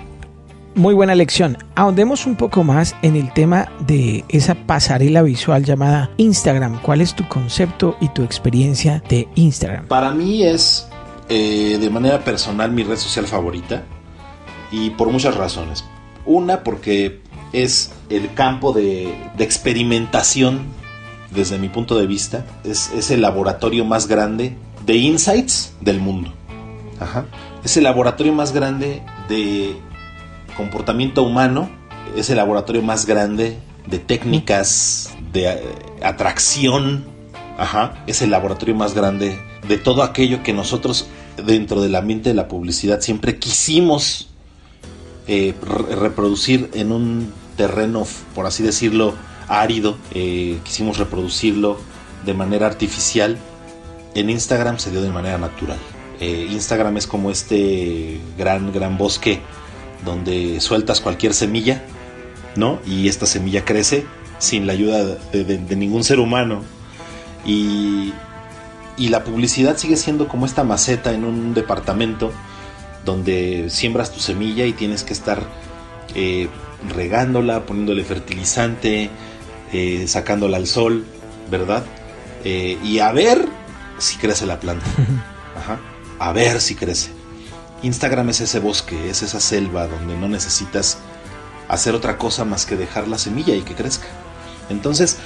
Muy buena lección. Ahondemos un poco más en el tema de esa pasarela visual llamada Instagram. ¿Cuál es tu concepto y tu experiencia de Instagram? Para mí es, de manera personal, mi red social favorita, y por muchas razones. Una, porque es el campo de experimentación, desde mi punto de vista. Es el laboratorio más grande de insights del mundo. Ajá. Es el laboratorio más grande de comportamiento humano, es el laboratorio más grande de técnicas de atracción. Ajá. Es el laboratorio más grande de todo aquello que nosotros dentro del ambiente de la publicidad siempre quisimos reproducir en un terreno, por así decirlo, árido. Quisimos reproducirlo de manera artificial. En Instagram se dio de manera natural. Instagram es como este gran bosque donde sueltas cualquier semilla, ¿no? Y esta semilla crece sin la ayuda de ningún ser humano. Y la publicidad sigue siendo como esta maceta en un departamento donde siembras tu semilla y tienes que estar regándola, poniéndole fertilizante, sacándola al sol, ¿verdad? Y a ver si crece la planta. Ajá. A ver si crece. Instagram es ese bosque, es esa selva donde no necesitas hacer otra cosa más que dejar la semilla y que crezca. Entonces,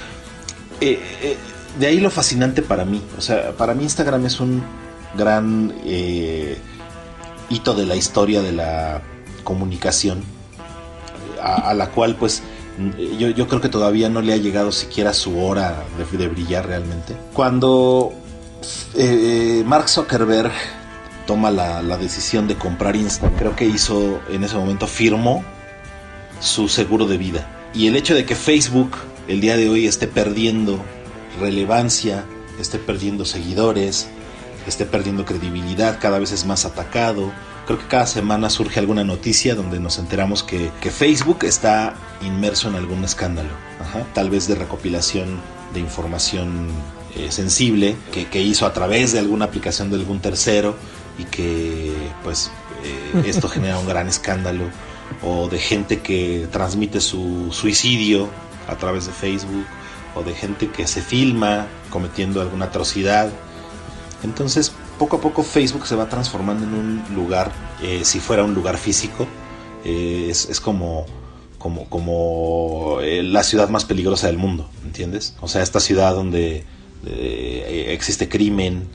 de ahí lo fascinante para mí. O sea, para mí Instagram es un gran hito de la historia de la comunicación, a la cual pues yo creo que todavía no le ha llegado siquiera su hora de brillar realmente. Cuando Mark Zuckerberg toma la decisión de comprar Instagram, creo que hizo, en ese momento firmó su seguro de vida. Y el hecho de que Facebook el día de hoy esté perdiendo relevancia, esté perdiendo seguidores, esté perdiendo credibilidad, cada vez es más atacado. Creo que cada semana surge alguna noticia donde nos enteramos que Facebook está inmerso en algún escándalo. Ajá. Tal vez de recopilación de información sensible que hizo a través de alguna aplicación de algún tercero, y que pues esto genera un gran escándalo, o de gente que transmite su suicidio a través de Facebook, o de gente que se filma cometiendo alguna atrocidad. Entonces poco a poco Facebook se va transformando en un lugar, si fuera un lugar físico, es como la ciudad más peligrosa del mundo, ¿entiendes? O sea, esta ciudad donde existe crimen,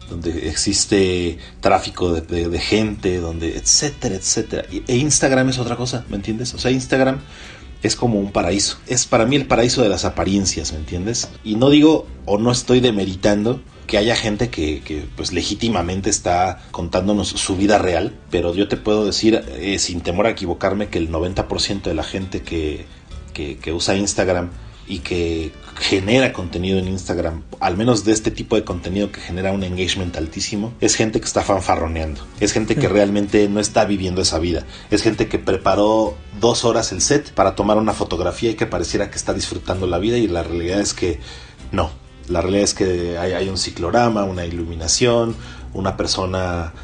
donde existe tráfico de gente, donde etcétera, etcétera. E Instagram es otra cosa, ¿me entiendes? O sea, Instagram es como un paraíso. Es para mí el paraíso de las apariencias, ¿me entiendes? Y no digo, o no estoy demeritando que haya gente que pues legítimamente está contándonos su vida real, pero yo te puedo decir, sin temor a equivocarme, que el 90% de la gente que usa Instagram y que genera contenido en Instagram, al menos de este tipo de contenido que genera un engagement altísimo, es gente que está fanfarroneando, es gente que realmente no está viviendo esa vida, es gente que preparó 2 horas el set para tomar una fotografía y que pareciera que está disfrutando la vida, y la realidad es que no. La realidad es que hay un ciclorama, una iluminación, una persona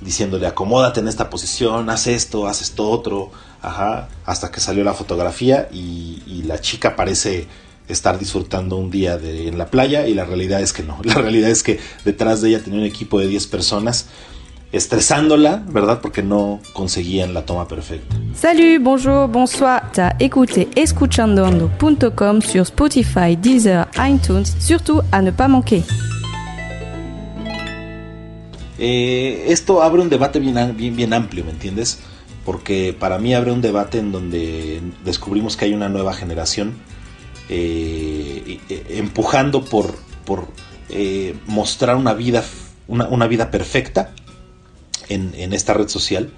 diciéndole acomódate en esta posición, haz esto otro, ajá, hasta que salió la fotografía y la chica parece estar disfrutando un día en la playa, y la realidad es que no. La realidad es que detrás de ella tenía un equipo de 10 personas estresándola, ¿verdad? Porque no conseguían la toma perfecta. Salut, bonjour, bonsoir. T'as écouté escuchandoando.com sur Spotify, Deezer, iTunes, surtout à ne pas manquer. Esto abre un debate bien amplio, ¿me entiendes? Porque para mí abre un debate en donde descubrimos que hay una nueva generación empujando por mostrar una vida perfecta en esta red social,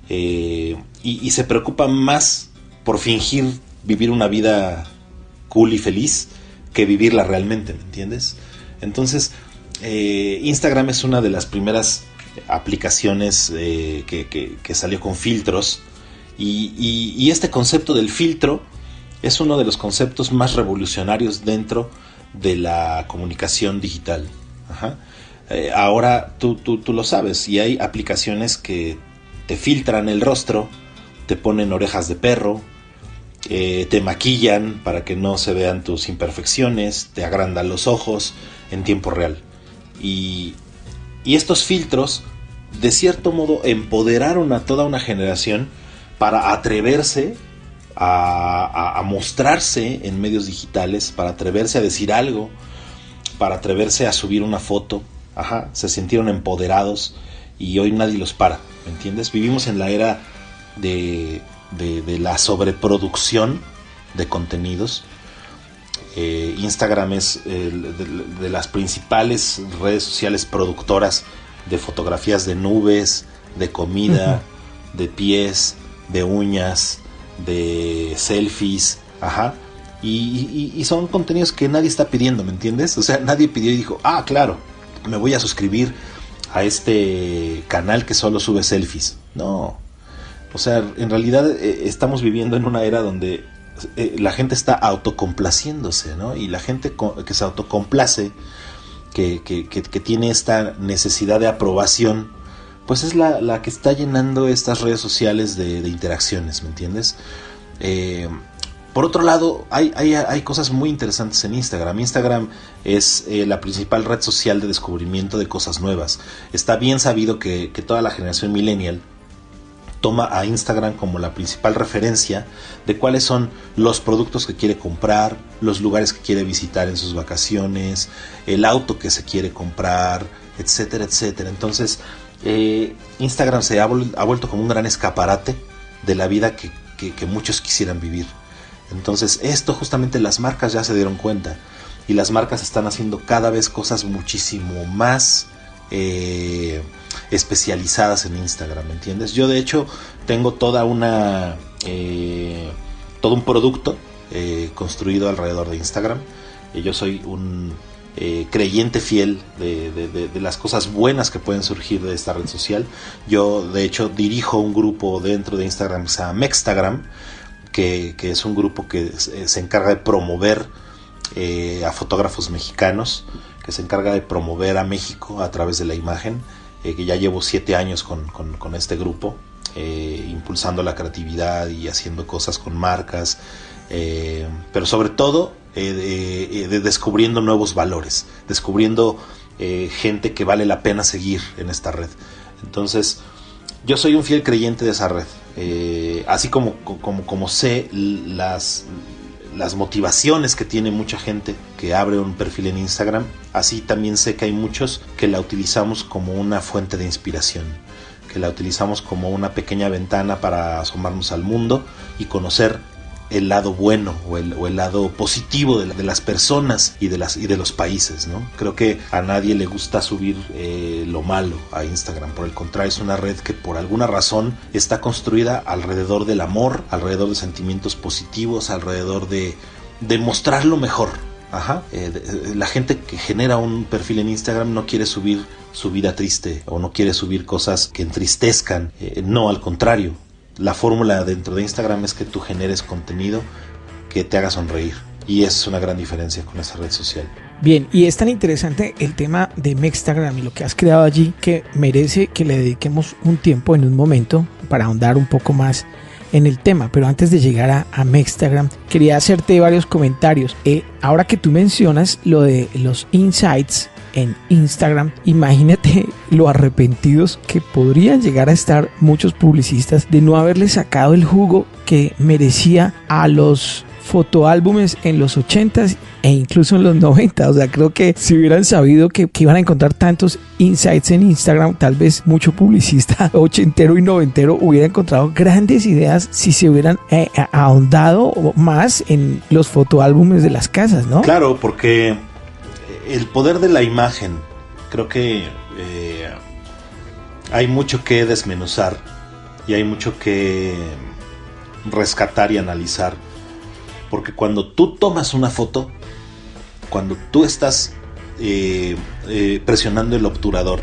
y se preocupa más por fingir vivir una vida cool y feliz que vivirla realmente, ¿me entiendes? Entonces Instagram es una de las primeras aplicaciones que salió con filtros, y este concepto del filtro es uno de los conceptos más revolucionarios dentro de la comunicación digital. Ajá. Ahora tú lo sabes, y hay aplicaciones que te filtran el rostro, te ponen orejas de perro, te maquillan para que no se vean tus imperfecciones, te agrandan los ojos en tiempo real. Y estos filtros, de cierto modo, empoderaron a toda una generación para atreverse a mostrarse en medios digitales, para atreverse a decir algo, para atreverse a subir una foto. Ajá, se sintieron empoderados y hoy nadie los para, ¿me entiendes? Vivimos en la era de la sobreproducción de contenidos. Instagram es de las principales redes sociales productoras de fotografías de nubes, de comida, de pies, de uñas, de selfies, y son contenidos que nadie está pidiendo, ¿me entiendes? O sea, nadie pidió y dijo, claro, me voy a suscribir a este canal que solo sube selfies. No, o sea, en realidad estamos viviendo en una era donde la gente está autocomplaciéndose, ¿no? Y la gente que se autocomplace, que tiene esta necesidad de aprobación, pues es la que está llenando estas redes sociales de interacciones, ¿me entiendes? Por otro lado, hay cosas muy interesantes en Instagram. Instagram es la principal red social de descubrimiento de cosas nuevas. Está bien sabido que toda la generación millennial toma a Instagram como la principal referencia de cuáles son los productos que quiere comprar, los lugares que quiere visitar en sus vacaciones, el auto que se quiere comprar, etcétera, etcétera. Entonces, Instagram se ha vuelto como un gran escaparate de la vida que muchos quisieran vivir. Entonces, esto justamente las marcas ya se dieron cuenta, y las marcas están haciendo cada vez cosas muchísimo más especializadas en Instagram, ¿me entiendes? Yo de hecho tengo todo un producto construido alrededor de Instagram. Yo soy un creyente fiel de las cosas buenas que pueden surgir de esta red social. Yo de hecho dirijo un grupo dentro de Instagram que se llama Mextagram, que es un grupo que se encarga de promover a fotógrafos mexicanos, que se encarga de promover a México a través de la imagen, que ya llevo 7 años con este grupo, impulsando la creatividad y haciendo cosas con marcas, pero sobre todo descubriendo nuevos valores, descubriendo gente que vale la pena seguir en esta red. Entonces, yo soy un fiel creyente de esa red, así como sé las motivaciones que tiene mucha gente que abre un perfil en Instagram, así también sé que hay muchos que la utilizamos como una fuente de inspiración, que la utilizamos como una pequeña ventana para asomarnos al mundo y conocer el lado bueno o el lado positivo de las personas y de los países, ¿no? Creo que a nadie le gusta subir lo malo a Instagram. Por el contrario, es una red que por alguna razón está construida alrededor del amor, alrededor de sentimientos positivos, alrededor de mostrar lo mejor. La gente que genera un perfil en Instagram no quiere subir su vida triste o no quiere subir cosas que entristezcan. No, al contrario. La fórmula dentro de Instagram es que tú generes contenido que te haga sonreír, y esa es una gran diferencia con esa red social. Bien, y es tan interesante el tema de Mextagram y lo que has creado allí, que merece que le dediquemos un tiempo en un momento para ahondar un poco más en el tema. Pero antes de llegar a Mextagram, quería hacerte varios comentarios. Ahora que tú mencionas lo de los insights en Instagram, imagínate lo arrepentidos que podrían llegar a estar muchos publicistas de no haberle sacado el jugo que merecía a los fotoálbumes en los 80s e incluso en los 90. O sea, creo que si hubieran sabido que iban a encontrar tantos insights en Instagram, tal vez mucho publicista ochentero y noventero hubiera encontrado grandes ideas si se hubieran ahondado más en los fotoálbumes de las casas, ¿no? Claro, porque el poder de la imagen, creo que hay mucho que desmenuzar y hay mucho que rescatar y analizar, porque cuando tú tomas una foto, cuando tú estás presionando el obturador,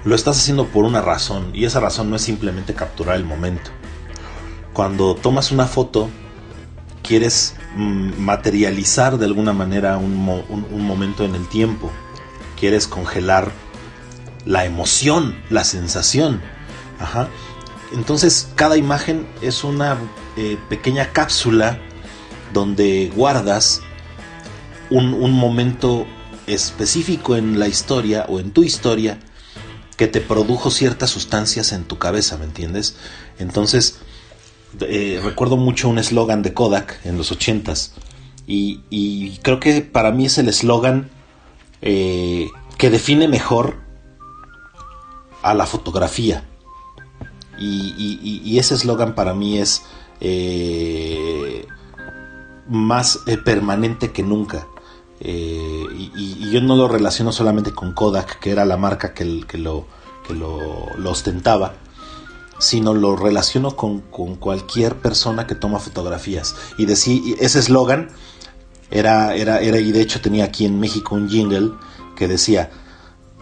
lo estás haciendo por una razón, y esa razón no es simplemente capturar el momento. Cuando tomas una foto, quieres materializar de alguna manera un momento en el tiempo, quieres congelar la emoción, la sensación. Entonces cada imagen es una pequeña cápsula donde guardas un momento específico en la historia o en tu historia que te produjo ciertas sustancias en tu cabeza, ¿me entiendes? Entonces recuerdo mucho un eslogan de Kodak en los 80s y creo que para mí es el eslogan que define mejor a la fotografía. Y ese eslogan para mí es más permanente que nunca. Y yo no lo relaciono solamente con Kodak, que era la marca que lo ostentaba, sino lo relaciono con cualquier persona que toma fotografías. Y ese eslogan era, y de hecho tenía aquí en México un jingle que decía: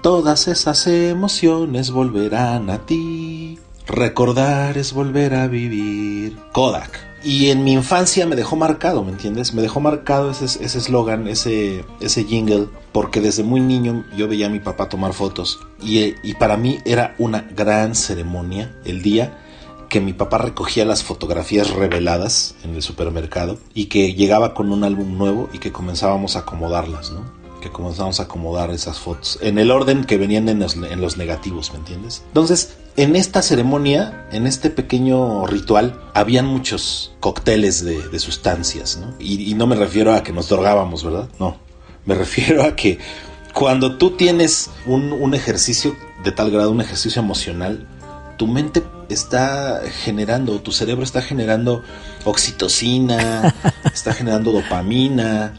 todas esas emociones volverán a ti, recordar es volver a vivir. Kodak. Y en mi infancia me dejó marcado, ¿me entiendes? Me dejó marcado ese eslogan, ese jingle, porque desde muy niño yo veía a mi papá tomar fotos. Y para mí era una gran ceremonia el día que mi papá recogía las fotografías reveladas en el supermercado y que llegaba con un álbum nuevo y que comenzábamos a acomodarlas, ¿no? Que comenzamos a acomodar esas fotos en el orden que venían en los negativos, ¿me entiendes? Entonces, en esta ceremonia, en este pequeño ritual, habían muchos cócteles de sustancias, ¿no? Y no me refiero a que nos drogábamos, ¿verdad? No, me refiero a que cuando tú tienes un ejercicio de tal grado, un ejercicio emocional, tu mente está generando, tu cerebro está generando oxitocina, está generando dopamina,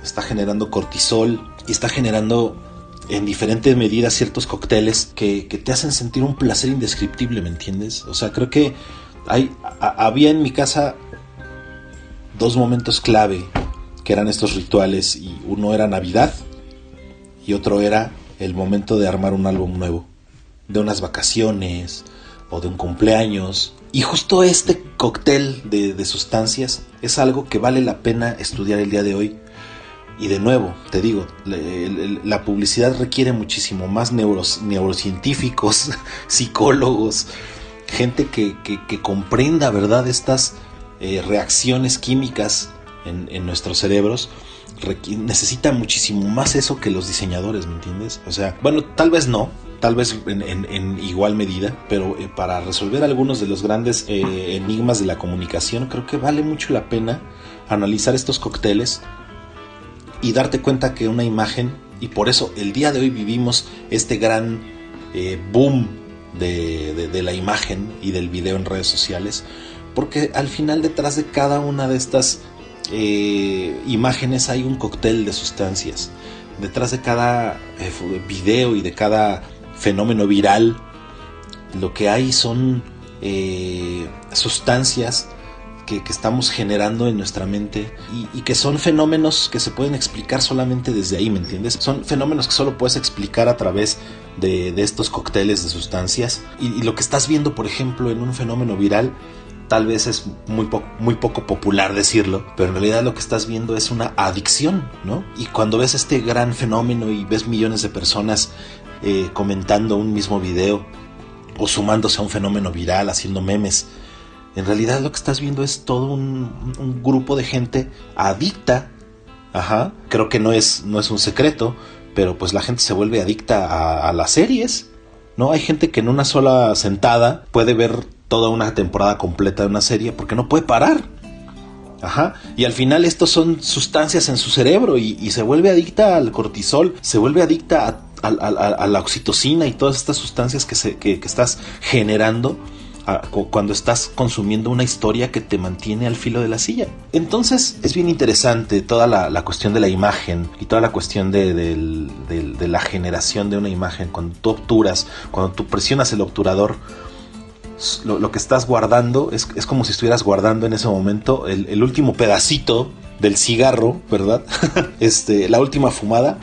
está generando cortisol y está generando en diferentes medidas ciertos cócteles que te hacen sentir un placer indescriptible, ¿me entiendes? O sea, creo que había en mi casa dos momentos clave que eran estos rituales, y uno era Navidad y otro era el momento de armar un álbum nuevo, de unas vacaciones o de un cumpleaños. Y justo este cóctel de sustancias es algo que vale la pena estudiar el día de hoy. Y de nuevo, te digo, la publicidad requiere muchísimo más neurocientíficos, psicólogos, gente que comprenda, ¿verdad?, estas reacciones químicas en nuestros cerebros. Necesita muchísimo más eso que los diseñadores, ¿me entiendes? O sea, bueno, tal vez no, tal vez en igual medida, pero para resolver algunos de los grandes enigmas de la comunicación, creo que vale mucho la pena analizar estos cócteles y darte cuenta que una imagen, y por eso el día de hoy vivimos este gran boom de la imagen y del video en redes sociales, porque al final detrás de cada una de estas imágenes hay un cóctel de sustancias. Detrás de cada video y de cada fenómeno viral, lo que hay son sustancias que estamos generando en nuestra mente y que son fenómenos que se pueden explicar solamente desde ahí, ¿me entiendes? Son fenómenos que solo puedes explicar a través de estos cócteles de sustancias, y lo que estás viendo, por ejemplo, en un fenómeno viral, tal vez es muy poco popular decirlo, pero en realidad lo que estás viendo es una adicción, ¿no? Y cuando ves este gran fenómeno y ves millones de personas comentando un mismo video o sumándose a un fenómeno viral, haciendo memes, en realidad lo que estás viendo es todo un grupo de gente adicta. Ajá. Creo que no es un secreto, pero pues la gente se vuelve adicta a las series, ¿no? Hay gente que en una sola sentada puede ver toda una temporada completa de una serie porque no puede parar. Ajá. Y al final estos son sustancias en su cerebro y se vuelve adicta al cortisol, se vuelve adicta a la oxitocina y todas estas sustancias que estás generando cuando estás consumiendo una historia que te mantiene al filo de la silla. Entonces es bien interesante toda la cuestión de la imagen y toda la cuestión de la generación de una imagen. Cuando tú obturas, cuando tú presionas el obturador, lo que estás guardando es como si estuvieras guardando en ese momento el último pedacito del cigarro, ¿verdad? La última fumada,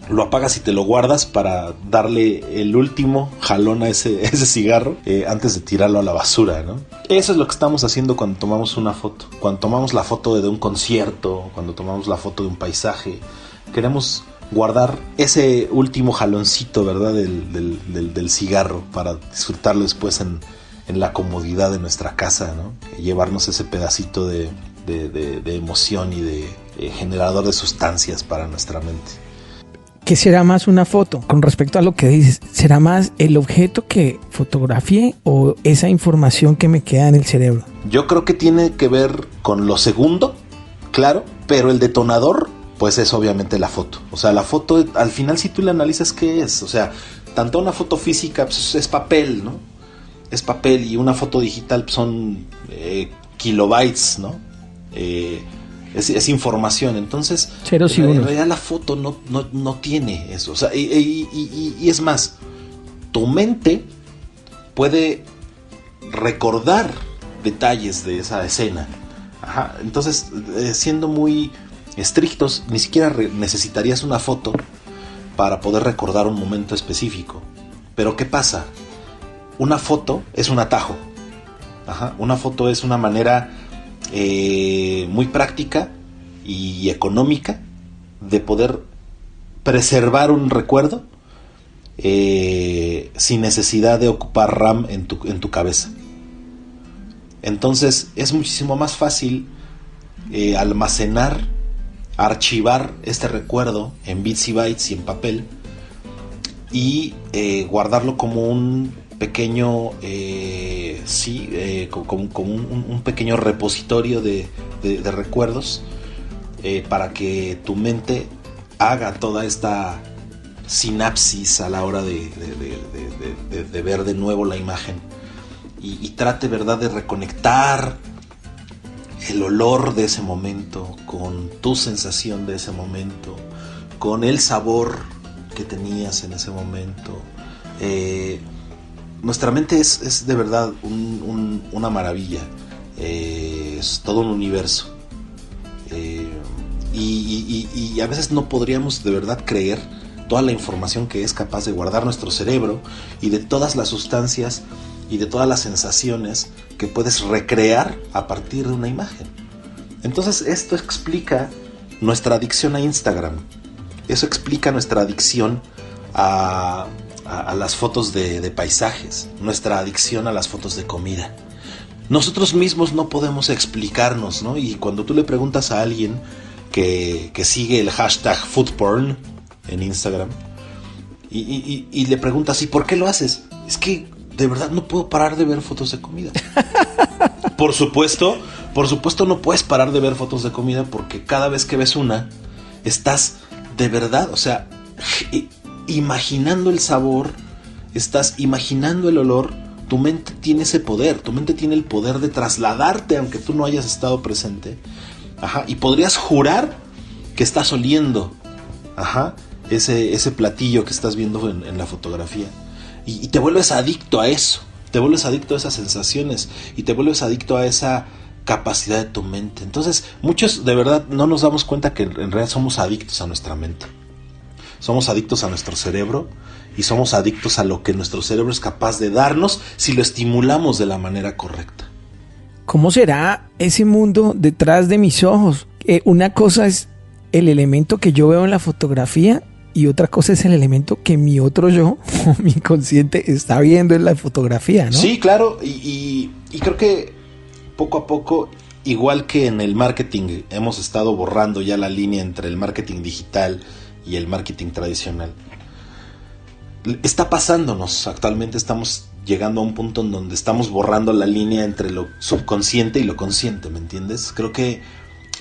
lo apagas y te lo guardas para darle el último jalón a ese cigarro antes de tirarlo a la basura, ¿no? Eso es lo que estamos haciendo cuando tomamos una foto. Cuando tomamos la foto de un concierto, cuando tomamos la foto de un paisaje, queremos guardar ese último jaloncito, ¿verdad?, del cigarro para disfrutarlo después en la comodidad de nuestra casa, ¿no? Llevarnos ese pedacito de emoción y de generador de sustancias para nuestra mente. ¿Qué será más una foto? Con respecto a lo que dices, ¿será más el objeto que fotografié o esa información que me queda en el cerebro? Yo creo que tiene que ver con lo segundo, claro, pero el detonador, pues es obviamente la foto. O sea, la foto, al final, si tú la analizas, ¿qué es? O sea, tanto una foto física pues, es papel, ¿no? Es papel, y una foto digital pues, son kilobytes, ¿no? Es información. Entonces, ceros y unos. En realidad la foto no tiene eso. O sea, y es más, tu mente puede recordar detalles de esa escena. Ajá. Entonces, siendo muy estrictos, ni siquiera necesitarías una foto para poder recordar un momento específico. Pero ¿qué pasa? Una foto es un atajo. Ajá. Una foto es una manera muy práctica y económica de poder preservar un recuerdo sin necesidad de ocupar RAM en tu cabeza. Entonces es muchísimo más fácil almacenar, archivar este recuerdo en bits y bytes y en papel, y guardarlo como un pequeño como un pequeño repositorio de recuerdos, para que tu mente haga toda esta sinapsis a la hora de ver de nuevo la imagen, y trate, ¿verdad?, de reconectar el olor de ese momento con tu sensación de ese momento, con el sabor que tenías en ese momento. Nuestra mente es de verdad una maravilla, es todo un universo, y a veces no podríamos de verdad creer toda la información que es capaz de guardar nuestro cerebro, y de todas las sustancias y de todas las sensaciones que puedes recrear a partir de una imagen. Entonces esto explica nuestra adicción a Instagram, eso explica nuestra adicción a las fotos de paisajes, nuestra adicción a las fotos de comida. Nosotros mismos no podemos explicarnos, ¿no? Y cuando tú le preguntas a alguien que sigue el hashtag foodporn en Instagram, y le preguntas, ¿y por qué lo haces? Es que de verdad no puedo parar de ver fotos de comida. Por supuesto no puedes parar de ver fotos de comida, porque cada vez que ves una, estás de verdad, o sea, imaginando el sabor, estás imaginando el olor. Tu mente tiene ese poder, tu mente tiene el poder de trasladarte aunque tú no hayas estado presente. Ajá, y podrías jurar que estás oliendo, ajá, ese platillo que estás viendo en la fotografía, y te vuelves adicto a eso, te vuelves adicto a esas sensaciones, y te vuelves adicto a esa capacidad de tu mente. Entonces muchos de verdad no nos damos cuenta que en realidad somos adictos a nuestra mente, somos adictos a nuestro cerebro, y somos adictos a lo que nuestro cerebro es capaz de darnos si lo estimulamos de la manera correcta. ¿Cómo será ese mundo detrás de mis ojos? Una cosa es el elemento que yo veo en la fotografía, y otra cosa es el elemento que mi otro yo, mi inconsciente, está viendo en la fotografía, ¿no? Sí, claro, y creo que poco a poco, igual que en el marketing, hemos estado borrando ya la línea entre el marketing digital y el marketing tradicional. Está pasándonos, actualmente estamos llegando a un punto en donde estamos borrando la línea entre lo subconsciente y lo consciente, ¿me entiendes? Creo que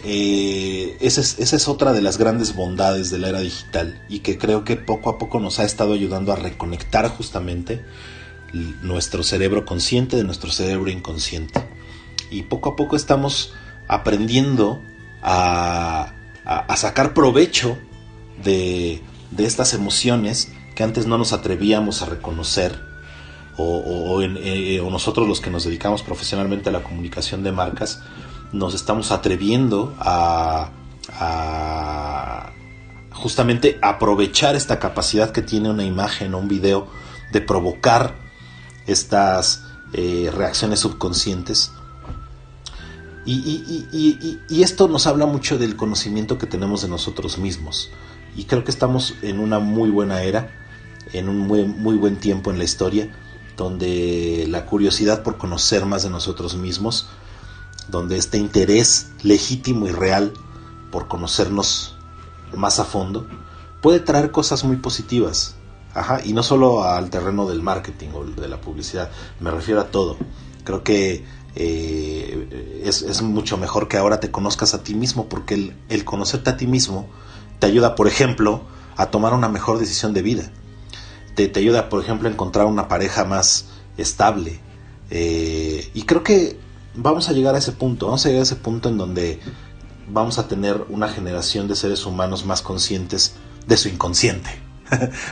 esa es otra de las grandes bondades de la era digital, y que creo que poco a poco nos ha estado ayudando a reconectar justamente nuestro cerebro consciente de nuestro cerebro inconsciente, y poco a poco estamos aprendiendo a sacar provecho de estas emociones que antes no nos atrevíamos a reconocer, o nosotros, los que nos dedicamos profesionalmente a la comunicación de marcas, nos estamos atreviendo a justamente aprovechar esta capacidad que tiene una imagen o un video de provocar estas reacciones subconscientes. Y esto nos habla mucho del conocimiento que tenemos de nosotros mismos, y creo que estamos en una muy buena era, en un muy buen tiempo en la historia, donde la curiosidad por conocer más de nosotros mismos, donde este interés legítimo y real por conocernos más a fondo, puede traer cosas muy positivas. Ajá, y no solo al terreno del marketing o de la publicidad, me refiero a todo. Creo que es mucho mejor que ahora te conozcas a ti mismo, porque el conocerte a ti mismo te ayuda, por ejemplo, a tomar una mejor decisión de vida. te ayuda, por ejemplo, a encontrar una pareja más estable. Y creo que vamos a llegar a ese punto en donde vamos a tener una generación de seres humanos más conscientes de su inconsciente,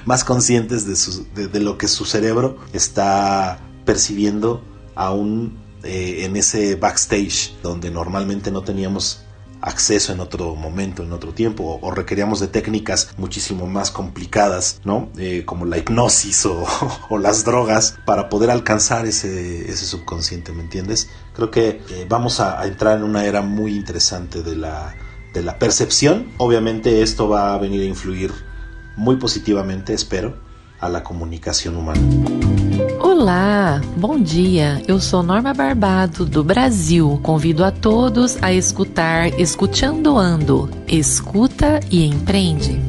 más conscientes de lo que su cerebro está percibiendo aún en ese backstage donde normalmente no teníamos acceso en otro momento, en otro tiempo, o requeríamos de técnicas muchísimo más complicadas, ¿no? Como la hipnosis o las drogas para poder alcanzar ese subconsciente, ¿me entiendes? Creo que vamos a entrar en una era muy interesante de la percepción. Obviamente esto va a venir a influir muy positivamente, espero, a la comunicación humana. Olá, bom dia. Eu sou Norma Barbado, do Brasil. Convido a todos a escutar Escuchando Ando. Escuta e empreende.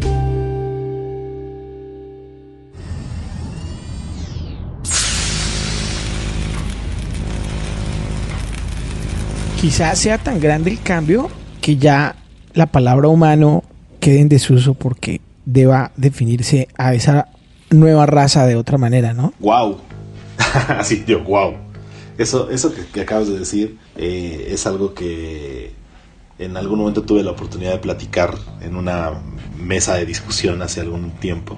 Quizás sea tan grande el cambio que ya la palabra humano quede en desuso porque deba definirse a esa nueva raza de otra manera, ¿no? ¡Wow! Así, tío, wow. Eso que acabas de decir es algo que en algún momento tuve la oportunidad de platicar en una mesa de discusión hace algún tiempo.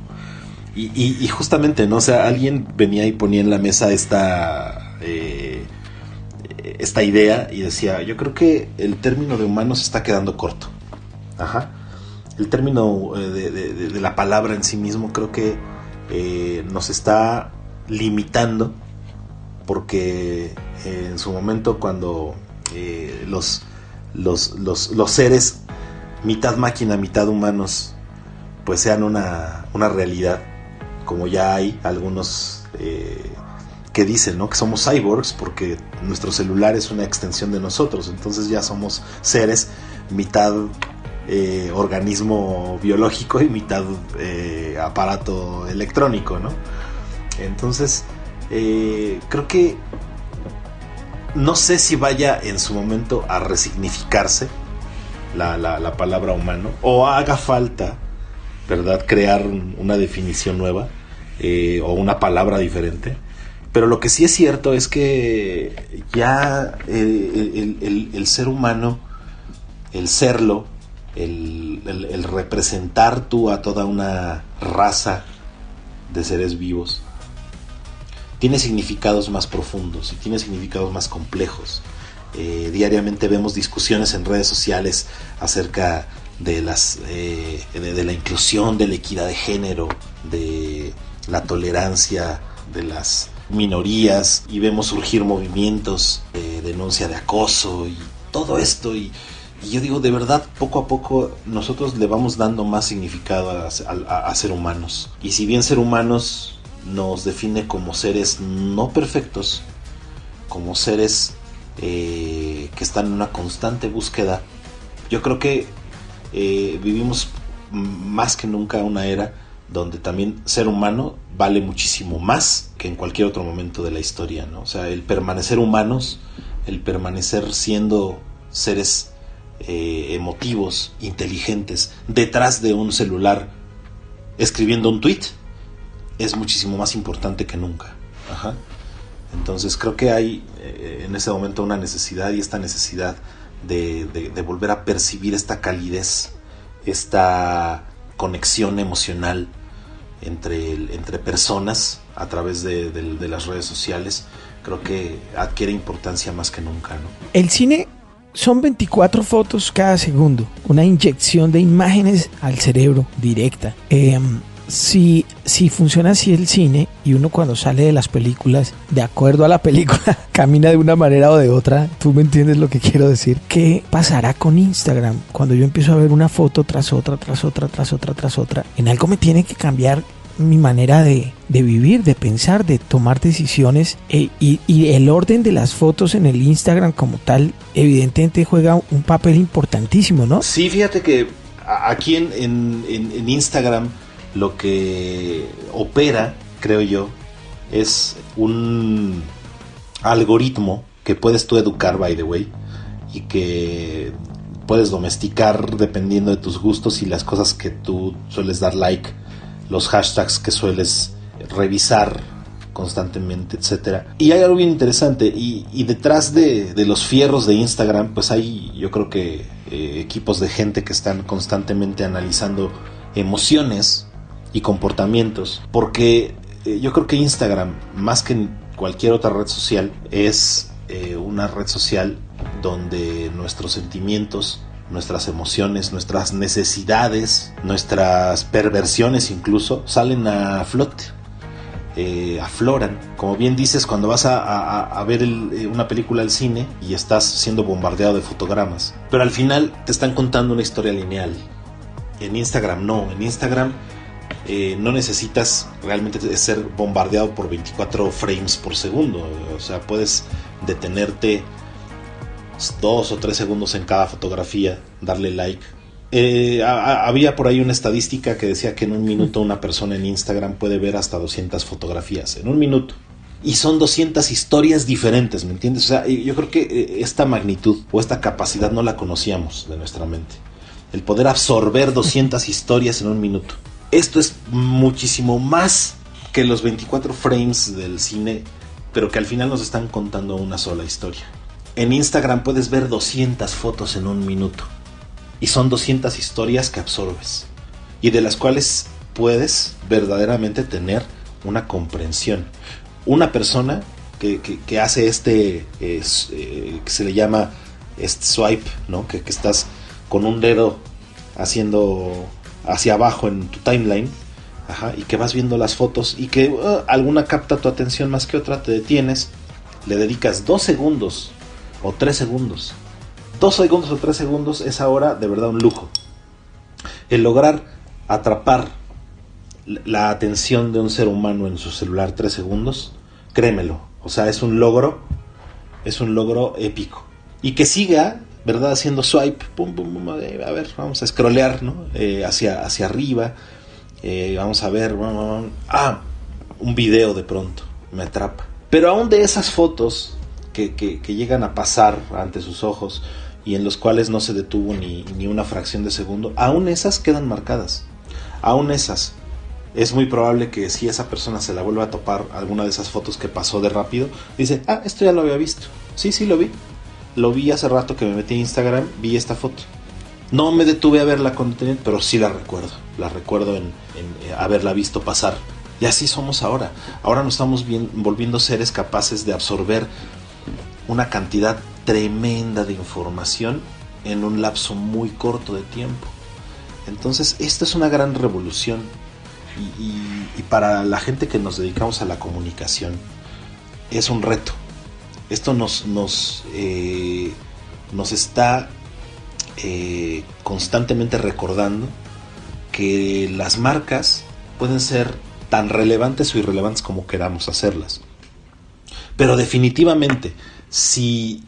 Y justamente, ¿no? O sea, alguien venía y ponía en la mesa esta idea y decía, yo creo que el término de humano se está quedando corto. Ajá. El término de la palabra en sí mismo creo que nos está limitando, porque en su momento cuando los seres mitad máquina, mitad humanos pues sean una realidad, como ya hay algunos que dicen, ¿no?, que somos cyborgs porque nuestro celular es una extensión de nosotros, entonces ya somos seres mitad organismo biológico y mitad aparato electrónico, ¿no? Entonces creo que no sé si vaya en su momento a resignificarse la palabra humano, o haga falta, ¿verdad?, crear una definición nueva o una palabra diferente. Pero lo que sí es cierto es que ya el ser humano, el serlo, el representar tú a toda una raza de seres vivos, tiene significados más profundos y tiene significados más complejos. Diariamente vemos discusiones en redes sociales acerca de de la inclusión, de la equidad de género, de la tolerancia de las minorías, y vemos surgir movimientos de denuncia de acoso y todo esto, y yo digo, de verdad, poco a poco nosotros le vamos dando más significado a ser humanos. Y si bien ser humanos nos define como seres no perfectos, como seres que están en una constante búsqueda, yo creo que vivimos más que nunca una era donde también ser humano vale muchísimo más que en cualquier otro momento de la historia, ¿no? O sea, el permanecer humanos, el permanecer siendo seres emotivos, inteligentes, detrás de un celular escribiendo un tweet, es muchísimo más importante que nunca. Ajá. Entonces creo que hay en ese momento una necesidad, y esta necesidad de volver a percibir esta calidez, esta conexión emocional entre personas a través de las redes sociales, creo que adquiere importancia más que nunca, ¿no? El cine son 24 fotos cada segundo, una inyección de imágenes al cerebro directa. Si funciona así el cine, y uno cuando sale de las películas, de acuerdo a la película, camina de una manera o de otra, tú me entiendes lo que quiero decir. ¿Qué pasará con Instagram? Cuando yo empiezo a ver una foto tras otra, en algo me tiene que cambiar mi manera de vivir, de pensar, de tomar decisiones, y el orden de las fotos en el Instagram como tal evidentemente juega un papel importantísimo, ¿no? Sí, fíjate que aquí en Instagram lo que opera, creo yo, es un algoritmo que puedes tú educar, by the way, y que puedes domesticar dependiendo de tus gustos y las cosas que tú sueles dar like, los hashtags que sueles revisar constantemente, etcétera. Y hay algo bien interesante, y detrás de los fierros de Instagram, pues hay, yo creo que equipos de gente que están constantemente analizando emociones y comportamientos, porque yo creo que Instagram, más que cualquier otra red social, es una red social donde nuestros sentimientos, nuestras emociones, nuestras necesidades, nuestras perversiones incluso, salen a flote. Afloran, como bien dices, cuando vas a ver una película al cine y estás siendo bombardeado de fotogramas, pero al final te están contando una historia lineal. En Instagram no, en Instagram no necesitas realmente ser bombardeado por 24 frames por segundo, o sea, puedes detenerte 2 o 3 segundos en cada fotografía, darle like. Había por ahí una estadística que decía que en un minuto una persona en Instagram puede ver hasta 200 fotografías, en un minuto. Y son 200 historias diferentes, ¿me entiendes? O sea, yo creo que esta magnitud o esta capacidad no la conocíamos de nuestra mente. El poder absorber 200 historias en un minuto. Esto es muchísimo más que los 24 frames del cine, pero que al final nos están contando una sola historia. En Instagram puedes ver 200 fotos en un minuto. Y son 200 historias que absorbes y de las cuales puedes verdaderamente tener una comprensión. Una persona que hace que se le llama swipe, ¿no? Que estás con un dedo haciendo hacia abajo en tu timeline, y que vas viendo las fotos y que alguna capta tu atención más que otra, te detienes, le dedicas 2 segundos o 3 segundos. 2 segundos o 3 segundos es ahora de verdad un lujo. El lograr atrapar la atención de un ser humano en su celular 3 segundos, créemelo, o sea, es un logro épico. Y que siga, ¿verdad? Haciendo swipe, pum, pum, pum, a ver, vamos a scrollear, ¿no? Hacia arriba, vamos a ver, un video de pronto, me atrapa. Pero aún de esas fotos que llegan a pasar ante sus ojos, y en los cuales no se detuvo ni una fracción de segundo, aún esas quedan marcadas. Aún esas. Es muy probable que si esa persona se la vuelva a topar alguna de esas fotos que pasó de rápido, dice, esto ya lo había visto. Sí, lo vi. Lo vi hace rato que me metí en Instagram, vi esta foto. No me detuve a verla con detenimiento, pero sí la recuerdo. La recuerdo en haberla visto pasar. Y así somos ahora. Ahora nos estamos volviendo seres capaces de absorber una cantidad tremenda de información en un lapso muy corto de tiempo. Entonces, esto es una gran revolución y para la gente que nos dedicamos a la comunicación es un reto. Esto nos está constantemente recordando que las marcas pueden ser tan relevantes o irrelevantes como queramos hacerlas, pero definitivamente si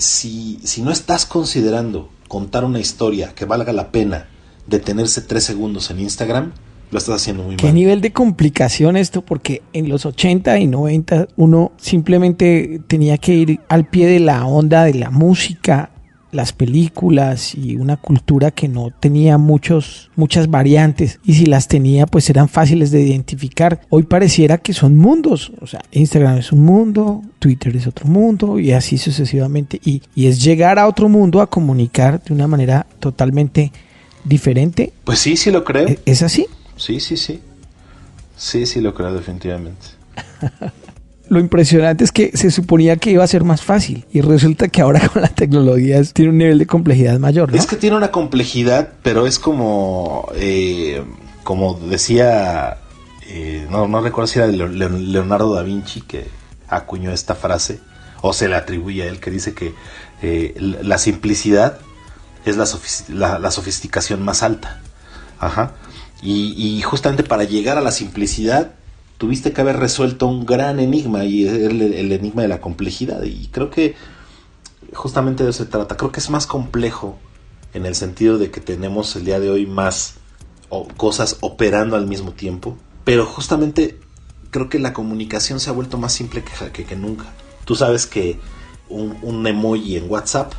no estás considerando contar una historia que valga la pena detenerse 3 segundos en Instagram, lo estás haciendo muy mal. ¿Qué nivel de complicación esto? Porque en los 80 y 90 uno simplemente tenía que ir al pie de la onda de la música, las películas y una cultura que no tenía muchas variantes, y si las tenía pues eran fáciles de identificar. Hoy pareciera que son mundos, o sea, Instagram es un mundo, Twitter es otro mundo y así sucesivamente, y es llegar a otro mundo a comunicar de una manera totalmente diferente. Pues sí lo creo. ¿Es así? Sí lo creo definitivamente. Lo impresionante es que se suponía que iba a ser más fácil y resulta que ahora con la tecnología tiene un nivel de complejidad mayor, ¿no? Es que tiene una complejidad, pero es como decía, no recuerdo si era Leonardo da Vinci que acuñó esta frase, o se le atribuye a él, que dice que la simplicidad es la sofisticación más alta. Y justamente para llegar a la simplicidad tuviste que haber resuelto un gran enigma, y el enigma de la complejidad, y creo que justamente de eso se trata. Creo que es más complejo en el sentido de que tenemos el día de hoy más cosas operando al mismo tiempo, pero justamente creo que la comunicación se ha vuelto más simple que nunca. Tú sabes que un emoji en WhatsApp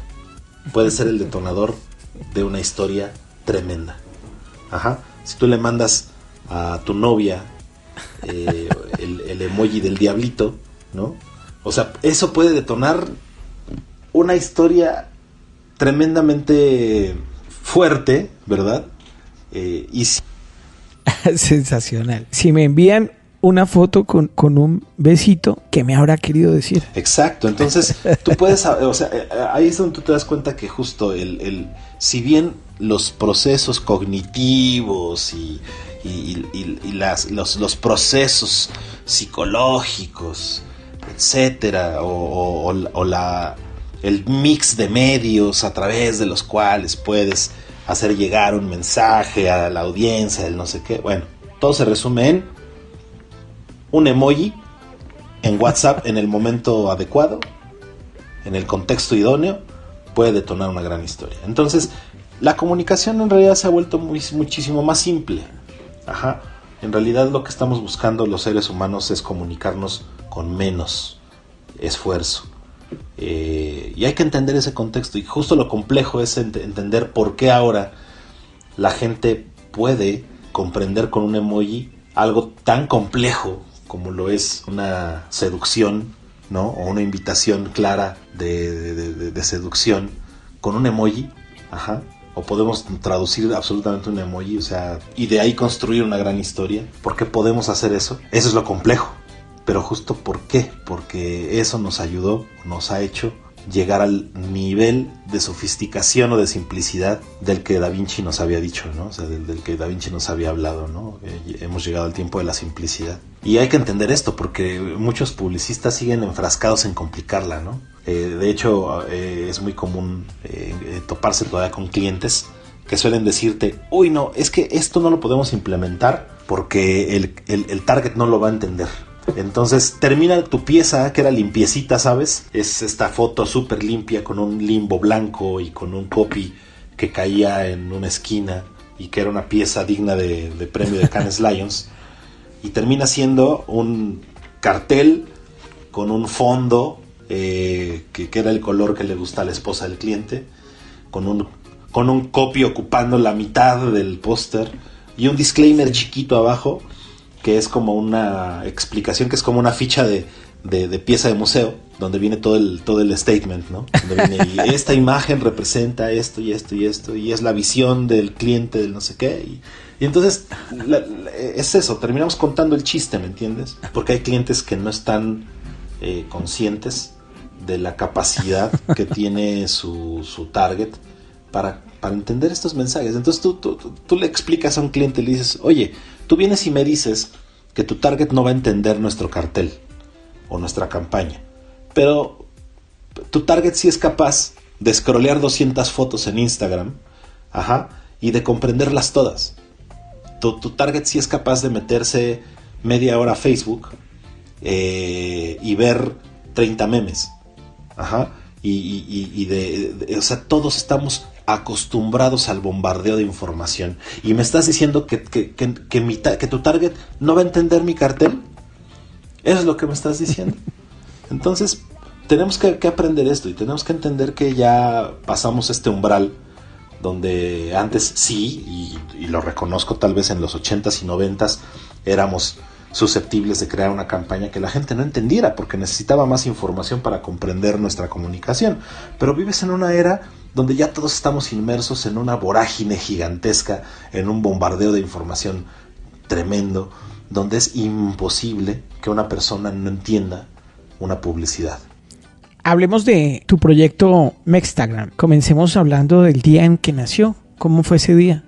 puede ser el detonador de una historia tremenda. Si tú le mandas a tu novia el emoji del diablito, ¿no? O sea, eso puede detonar una historia tremendamente fuerte, ¿verdad? Sensacional. Si me envían una foto con un besito, ¿qué me habrá querido decir? Exacto, entonces tú puedes, o sea, ahí es donde tú te das cuenta que justo si bien los procesos cognitivos y los procesos psicológicos, etcétera, el mix de medios a través de los cuales puedes hacer llegar un mensaje a la audiencia, el no sé qué, bueno, todo se resume en un emoji en WhatsApp en el momento adecuado, en el contexto idóneo, puede detonar una gran historia. Entonces, la comunicación en realidad se ha vuelto muchísimo más simple. Ajá. En realidad lo que estamos buscando los seres humanos es comunicarnos con menos esfuerzo. Y hay que entender ese contexto, y justo lo complejo es entender por qué ahora la gente puede comprender con un emoji algo tan complejo como lo es una seducción, ¿no? O una invitación clara de seducción con un emoji. Ajá. O podemos traducir absolutamente un emoji, o sea, y de ahí construir una gran historia. ¿Por qué podemos hacer eso? Eso es lo complejo. Pero justo ¿por qué? Porque eso nos ayudó, nos ha hecho llegar al nivel de sofisticación o de simplicidad del que Da Vinci nos había dicho, ¿no? O sea, del que Da Vinci nos había hablado, ¿no? Hemos llegado al tiempo de la simplicidad. Y hay que entender esto porque muchos publicistas siguen enfrascados en complicarla, ¿no? De hecho, es muy común toparse todavía con clientes que suelen decirte, uy, no, es que esto no lo podemos implementar porque el target no lo va a entender. Entonces termina tu pieza, que era limpiecita, ¿sabes? Es esta foto súper limpia con un limbo blanco y con un copy que caía en una esquina y que era una pieza digna de premio de Cannes Lions. Y termina siendo un cartel con un fondo que era el color que le gusta a la esposa del cliente, con un copy ocupando la mitad del póster y un disclaimer chiquito abajo que es como una explicación, que es como una ficha de pieza de museo, donde viene todo el statement, ¿no? Donde viene, y esta imagen representa esto y esto y esto, y es la visión del cliente del no sé qué, y entonces es eso, terminamos contando el chiste, ¿me entiendes? Porque hay clientes que no están conscientes de la capacidad que tiene su target para entender estos mensajes. Entonces tú le explicas a un cliente, le dices, oye, tú vienes y me dices que tu target no va a entender nuestro cartel o nuestra campaña, pero tu target sí es capaz de scrollear 200 fotos en Instagram, ajá, y de comprenderlas todas. Tu target sí es capaz de meterse media hora a Facebook y ver 30 memes, ajá, o sea, todos estamos acostumbrados al bombardeo de información, y me estás diciendo que tu target no va a entender mi cartel. Eso es lo que me estás diciendo. Entonces tenemos que aprender esto, y tenemos que entender que ya pasamos este umbral donde antes sí, y lo reconozco, tal vez en los 80s y 90s éramos susceptibles de crear una campaña que la gente no entendiera porque necesitaba más información para comprender nuestra comunicación. Pero vives en una era donde ya todos estamos inmersos en una vorágine gigantesca, en un bombardeo de información tremendo, donde es imposible que una persona no entienda una publicidad. Hablemos de tu proyecto Mextagram. Comencemos hablando del día en que nació. ¿Cómo fue ese día?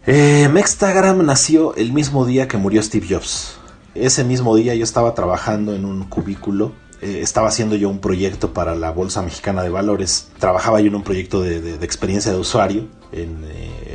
Mextagram nació el mismo día que murió Steve Jobs. Ese mismo día yo estaba trabajando en un cubículo. Estaba haciendo yo un proyecto para la Bolsa Mexicana de Valores. Trabajaba yo en un proyecto de experiencia de usuario,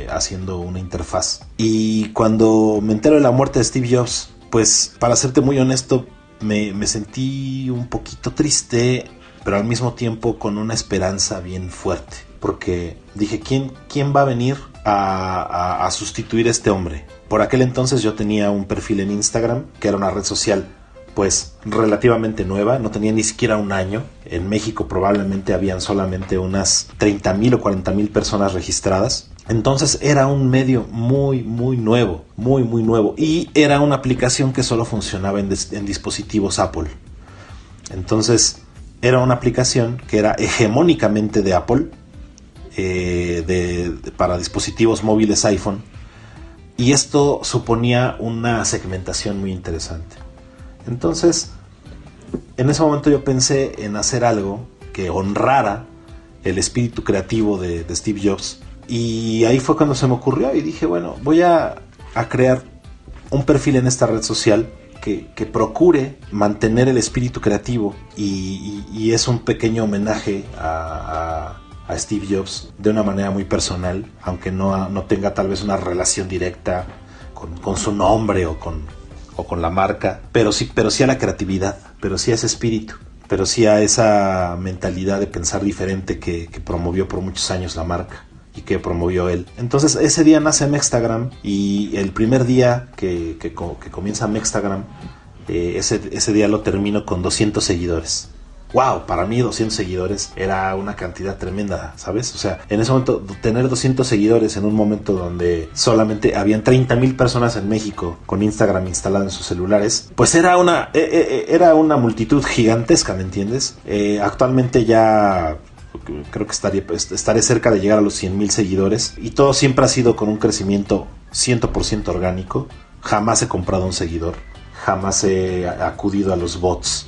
haciendo una interfaz. Y cuando me entero de la muerte de Steve Jobs, pues para serte muy honesto, me sentí un poquito triste, pero al mismo tiempo con una esperanza bien fuerte. Porque dije, ¿quién va a venir a sustituir a este hombre? Por aquel entonces yo tenía un perfil en Instagram, que era una red social pues relativamente nueva, no tenía ni siquiera un año. En México probablemente habían solamente unas 30,000 o 40,000 personas registradas. Entonces era un medio muy nuevo, muy nuevo, y era una aplicación que solo funcionaba en dispositivos Apple. Entonces era una aplicación que era hegemónicamente de Apple, para dispositivos móviles iPhone, y esto suponía una segmentación muy interesante. Entonces, en ese momento yo pensé en hacer algo que honrara el espíritu creativo de Steve Jobs. Y ahí fue cuando se me ocurrió y dije, bueno, voy a crear un perfil en esta red social que procure mantener el espíritu creativo y es un pequeño homenaje a Steve Jobs de una manera muy personal, aunque no tenga tal vez una relación directa con su nombre o con la marca, pero sí a la creatividad, pero sí a ese espíritu, pero sí a esa mentalidad de pensar diferente que promovió por muchos años la marca y que promovió él. Entonces ese día nace Mextagram, y el primer día que comienza Mextagram, ese día lo termino con 200 seguidores. Wow, para mí 200 seguidores era una cantidad tremenda, ¿sabes? O sea, en ese momento tener 200 seguidores en un momento donde solamente habían 30,000 personas en México con Instagram instalado en sus celulares, pues era una multitud gigantesca, ¿me entiendes? Actualmente ya creo que estaré cerca de llegar a los 100,000 seguidores, y todo siempre ha sido con un crecimiento 100% orgánico. Jamás he comprado un seguidor, jamás he acudido a los bots,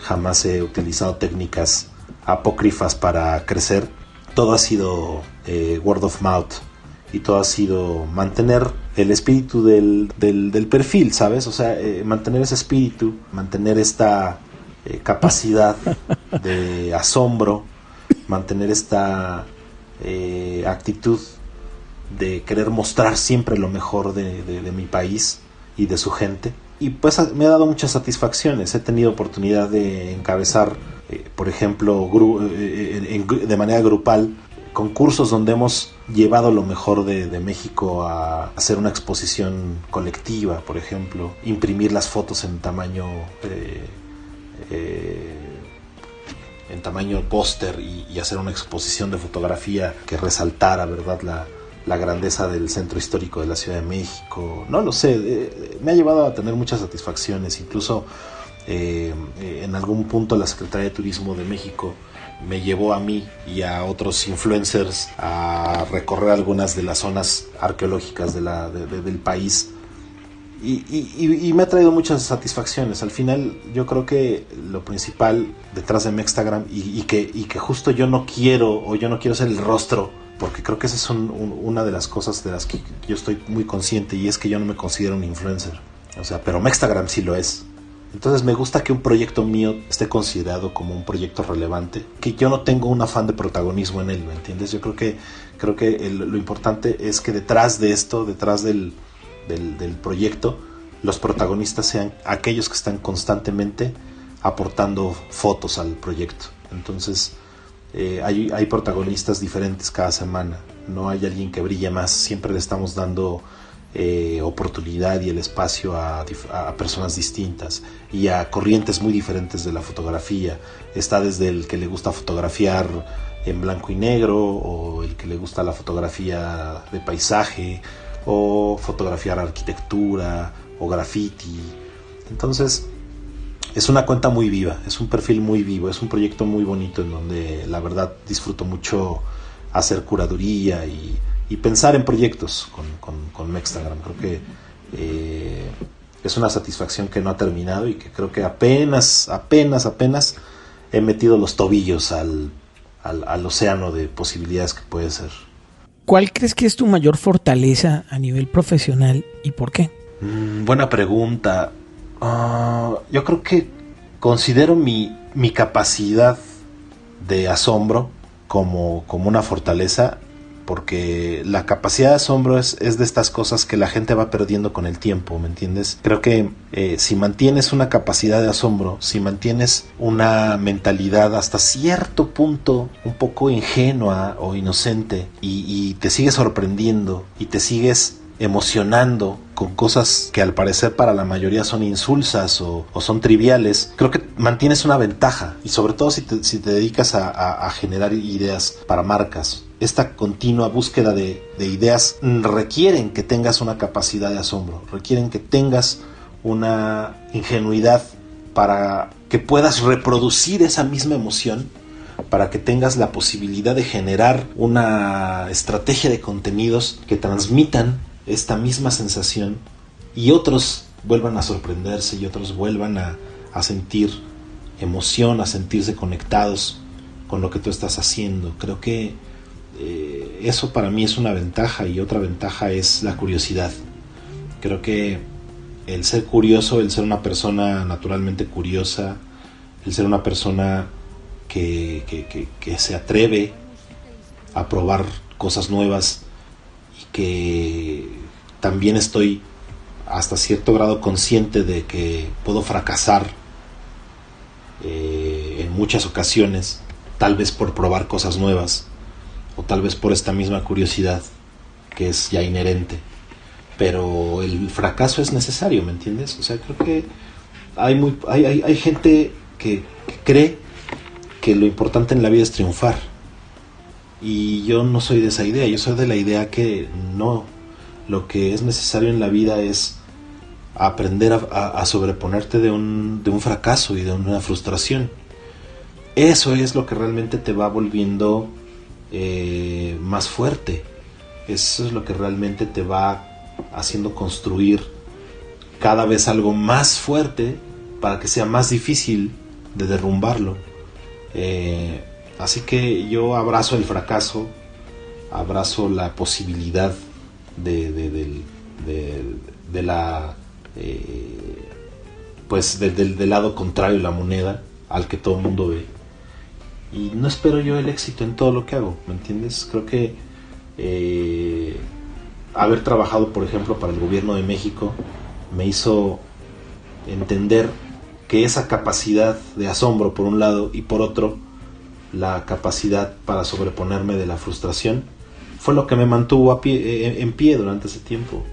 jamás he utilizado técnicas apócrifas para crecer. Todo ha sido word of mouth, y todo ha sido mantener el espíritu del perfil, ¿sabes? O sea, mantener ese espíritu, mantener esta capacidad de asombro, mantener esta actitud de querer mostrar siempre lo mejor de mi país y de su gente. Y pues me ha dado muchas satisfacciones. He tenido oportunidad de encabezar, por ejemplo, de manera grupal, concursos donde hemos llevado lo mejor de México a hacer una exposición colectiva, por ejemplo, imprimir las fotos en tamaño póster y hacer una exposición de fotografía que resaltara, ¿verdad?, la grandeza del centro histórico de la Ciudad de México. No lo sé, me ha llevado a tener muchas satisfacciones. Incluso en algún punto la Secretaría de Turismo de México me llevó a mí y a otros influencers a recorrer algunas de las zonas arqueológicas del país, y me ha traído muchas satisfacciones. Al final yo creo que lo principal detrás de Mextagram, y que justo yo no quiero ser el rostro, porque creo que esa es una de las cosas de las que yo estoy muy consciente, y es que yo no me considero un influencer, o sea, pero Mextagram sí lo es. Entonces me gusta que un proyecto mío esté considerado como un proyecto relevante, que yo no tengo un afán de protagonismo en él, ¿me entiendes? Yo creo que lo importante es que detrás de esto, detrás del proyecto, los protagonistas sean aquellos que están constantemente aportando fotos al proyecto. Entonces hay protagonistas diferentes cada semana, no hay alguien que brille más, siempre le estamos dando oportunidad y el espacio a personas distintas y a corrientes muy diferentes de la fotografía. Está desde el que le gusta fotografiar en blanco y negro, o el que le gusta la fotografía de paisaje, o fotografiar arquitectura o graffiti. Entonces es una cuenta muy viva, es un perfil muy vivo, es un proyecto muy bonito en donde la verdad disfruto mucho hacer curaduría y pensar en proyectos con Mextagram. Creo que es una satisfacción que no ha terminado, y que creo que apenas he metido los tobillos al océano de posibilidades que puede ser. ¿Cuál crees que es tu mayor fortaleza a nivel profesional y por qué? Buena pregunta. Yo creo que considero mi capacidad de asombro como una fortaleza, porque la capacidad de asombro es de estas cosas que la gente va perdiendo con el tiempo, ¿me entiendes? Creo que si mantienes una capacidad de asombro, si mantienes una mentalidad hasta cierto punto un poco ingenua o inocente, y te sigues sorprendiendo y te sigues emocionando con cosas que al parecer para la mayoría son insulsas o son triviales, creo que mantienes una ventaja, y sobre todo si te dedicas a generar ideas para marcas. Esta continua búsqueda de ideas requieren que tengas una capacidad de asombro, requieren que tengas una ingenuidad para que puedas reproducir esa misma emoción, para que tengas la posibilidad de generar una estrategia de contenidos que transmitan esta misma sensación y otros vuelvan a sorprenderse y otros vuelvan a sentir emoción, a sentirse conectados con lo que tú estás haciendo. Creo que eso para mí es una ventaja, y otra ventaja es la curiosidad. Creo que el ser curioso, el ser una persona naturalmente curiosa, el ser una persona que se atreve a probar cosas nuevas, y que también estoy hasta cierto grado consciente de que puedo fracasar en muchas ocasiones, tal vez por probar cosas nuevas o tal vez por esta misma curiosidad que es ya inherente, pero el fracaso es necesario, ¿me entiendes? O sea, creo que hay gente que cree que lo importante en la vida es triunfar, y yo no soy de esa idea. Yo soy de la idea que no, lo que es necesario en la vida es aprender a sobreponerte de un fracaso y de una frustración. Eso es lo que realmente te va volviendo más fuerte. Eso es lo que realmente te va haciendo construir cada vez algo más fuerte para que sea más difícil de derrumbarlo. Así que yo abrazo el fracaso, abrazo la posibilidad del lado contrario de la moneda al que todo el mundo ve, y no espero yo el éxito en todo lo que hago, ¿me entiendes? Creo que haber trabajado, por ejemplo, para el gobierno de México me hizo entender que esa capacidad de asombro por un lado, y por otro la capacidad para sobreponerme de la frustración, fue lo que me mantuvo en pie durante ese tiempo.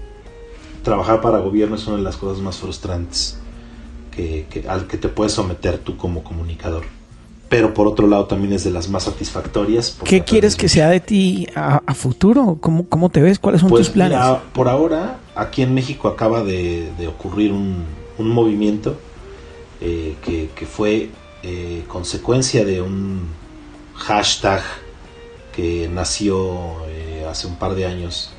Trabajar para gobierno es una de las cosas más frustrantes al que te puedes someter tú como comunicador, pero por otro lado también es de las más satisfactorias. ¿Qué quieres que sea de ti a futuro? ¿Cómo te ves? ¿Cuáles son tus planes? Mira, por ahora aquí en México acaba de ocurrir un movimiento que fue consecuencia de un hashtag que nació hace un par de años,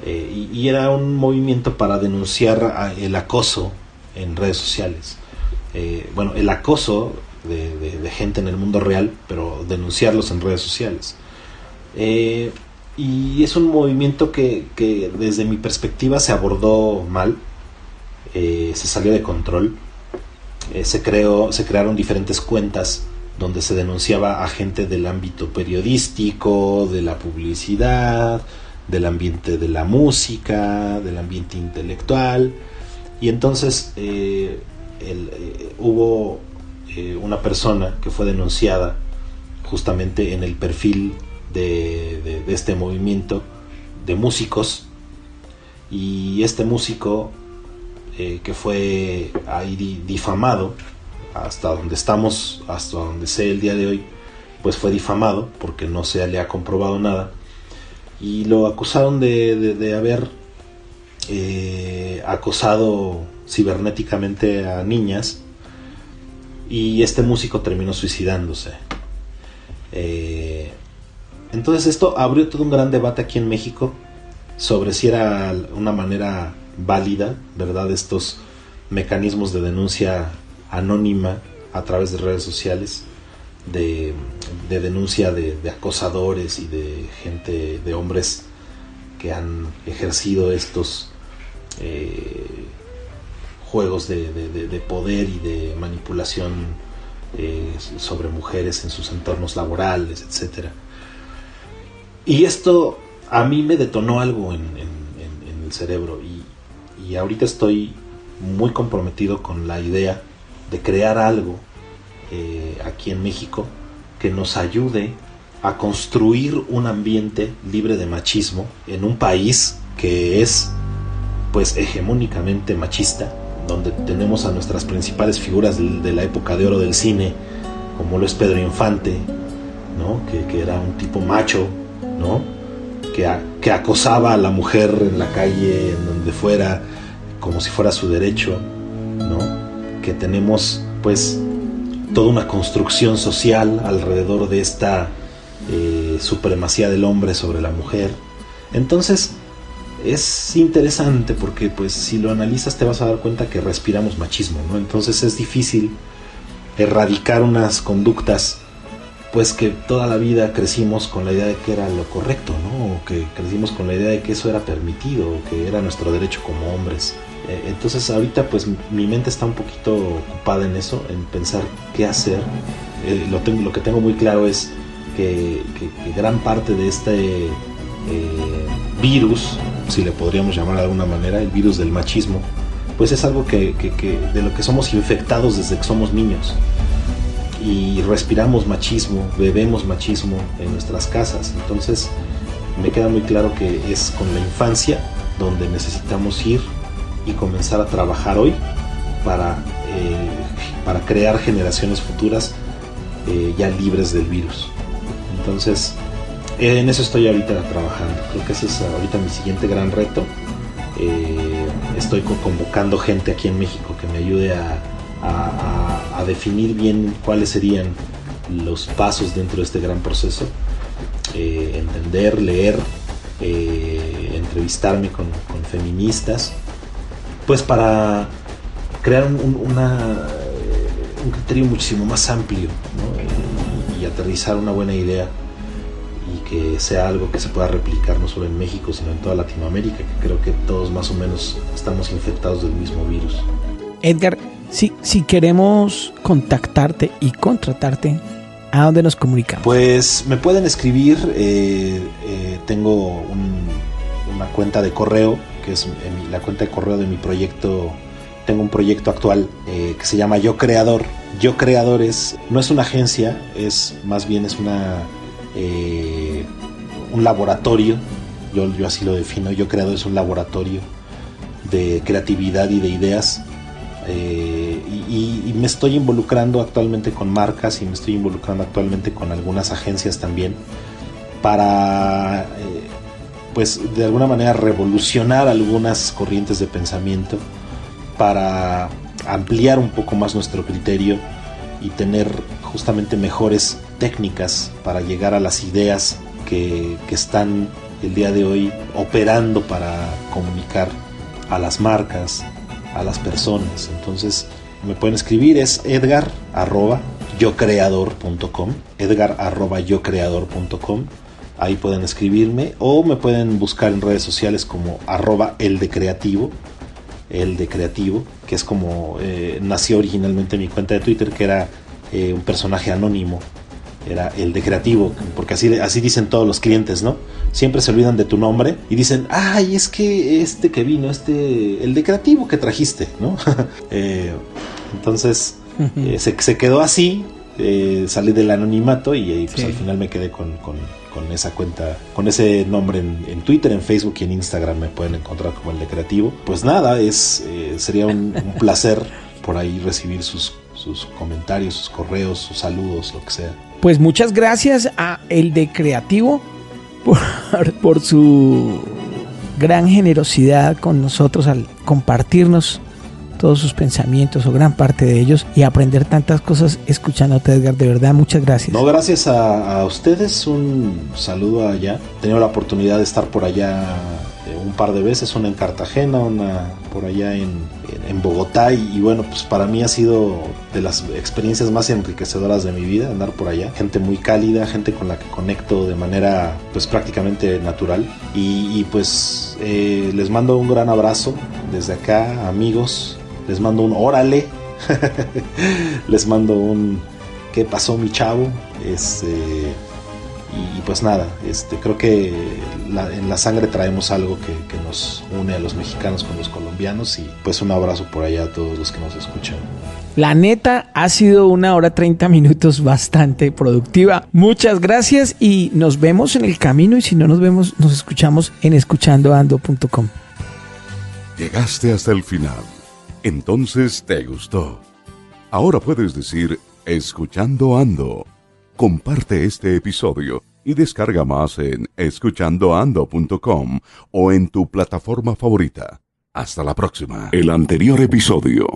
y era un movimiento para denunciar el acoso en redes sociales. El acoso de gente en el mundo real, pero denunciarlos en redes sociales. Y es un movimiento que desde mi perspectiva se abordó mal, se salió de control. Se crearon diferentes cuentas donde se denunciaba a gente del ámbito periodístico, de la publicidad, del ambiente de la música, del ambiente intelectual, y entonces hubo una persona que fue denunciada justamente en el perfil de este movimiento de músicos, y este músico que fue ahí difamado, hasta donde estamos, hasta donde sé el día de hoy, pues fue difamado porque no se le ha comprobado nada, y lo acusaron de haber acosado cibernéticamente a niñas, y este músico terminó suicidándose. Entonces esto abrió todo un gran debate aquí en México sobre si era una manera válida, ¿verdad?, estos mecanismos de denuncia anónima a través de redes sociales, de denuncia de acosadores y de gente, de hombres que han ejercido estos juegos de poder y de manipulación sobre mujeres en sus entornos laborales, etcétera. Y esto a mí me detonó algo en el cerebro, y ahorita estoy muy comprometido con la idea de crear algo aquí en México que nos ayude a construir un ambiente libre de machismo en un país que es pues hegemónicamente machista, donde tenemos a nuestras principales figuras de la época de oro del cine, como lo es Pedro Infante, ¿no? que era un tipo macho, ¿no? que acosaba a la mujer en la calle, en donde fuera, como si fuera su derecho, ¿no? Que tenemos pues toda una construcción social alrededor de esta supremacía del hombre sobre la mujer. Entonces es interesante porque pues si lo analizas te vas a dar cuenta que respiramos machismo, ¿no? Entonces es difícil erradicar unas conductas pues que toda la vida crecimos con la idea de que era lo correcto, ¿no? O que crecimos con la idea de que eso era permitido, o que era nuestro derecho como hombres. Entonces ahorita pues mi mente está un poquito ocupada en eso, en pensar qué hacer. Lo que tengo muy claro es que gran parte de este virus, si le podríamos llamar de alguna manera, el virus del machismo, pues es algo que de lo que somos infectados desde que somos niños. Y respiramos machismo, bebemos machismo en nuestras casas. Entonces me queda muy claro que es con la infancia donde necesitamos ir y comenzar a trabajar hoy para crear generaciones futuras ya libres del virus. Entonces en eso estoy ahorita trabajando. Creo que ese es ahorita mi siguiente gran reto. Estoy convocando gente aquí en México que me ayude a definir bien cuáles serían los pasos dentro de este gran proceso, entender, leer, entrevistarme con feministas, pues para crear un criterio muchísimo más amplio, ¿no? y aterrizar una buena idea y que sea algo que se pueda replicar no solo en México sino en toda Latinoamérica, que creo que todos más o menos estamos infectados del mismo virus. Edgar, si queremos contactarte y contratarte, ¿a dónde nos comunicamos? Pues me pueden escribir, tengo una cuenta de correo, que es la cuenta de correo de mi proyecto. Tengo un proyecto actual que se llama Yo Creador. Yo Creador no es una agencia, más bien es un laboratorio. Yo así lo defino. Yo Creador es un laboratorio de creatividad y de ideas. Y me estoy involucrando actualmente con marcas y me estoy involucrando actualmente con algunas agencias también para pues de alguna manera revolucionar algunas corrientes de pensamiento, para ampliar un poco más nuestro criterio y tener justamente mejores técnicas para llegar a las ideas que están el día de hoy operando para comunicar a las marcas, a las personas. Entonces me pueden escribir, es edgar@yocreador.com, edgar@yocreador.com. Ahí pueden escribirme o me pueden buscar en redes sociales como @eldecreativo, que es como nació originalmente mi cuenta de Twitter, que era un personaje anónimo, era el de creativo, porque así dicen todos los clientes, ¿no? Siempre se olvidan de tu nombre y dicen, ay, es que que vino, el de creativo que trajiste, ¿no? Entonces se quedó así, salí del anonimato y pues, al final me quedé con esa cuenta, con ese nombre en Twitter, en Facebook y en Instagram me pueden encontrar como el de creativo. Pues nada, sería un placer por ahí recibir sus comentarios, sus correos, sus saludos, lo que sea. Pues muchas gracias a el de Creativo por su gran generosidad con nosotros al compartirnos todos sus pensamientos o gran parte de ellos y aprender tantas cosas escuchándote, Edgar. De verdad, muchas gracias. No, gracias a ustedes. Un saludo allá. He tenido la oportunidad de estar por allá un par de veces, una en Cartagena, una por allá en Bogotá y bueno, pues para mí ha sido de las experiencias más enriquecedoras de mi vida andar por allá. Gente muy cálida, gente con la que conecto de manera pues prácticamente natural y pues les mando un gran abrazo desde acá, amigos. Les mando un órale. Les mando un ¿qué pasó, mi chavo? y pues nada, creo que en la sangre traemos algo que nos une a los mexicanos con los colombianos, y pues un abrazo por allá a todos los que nos escuchan. La neta, ha sido 1 hora 30 minutos bastante productiva. Muchas gracias y nos vemos en el camino, y si no nos vemos, nos escuchamos en escuchandoando.com. Llegaste hasta el final. Entonces te gustó. Ahora puedes decir Escuchando Ando. Comparte este episodio y descarga más en escuchandoando.com o en tu plataforma favorita. Hasta la próxima. El anterior episodio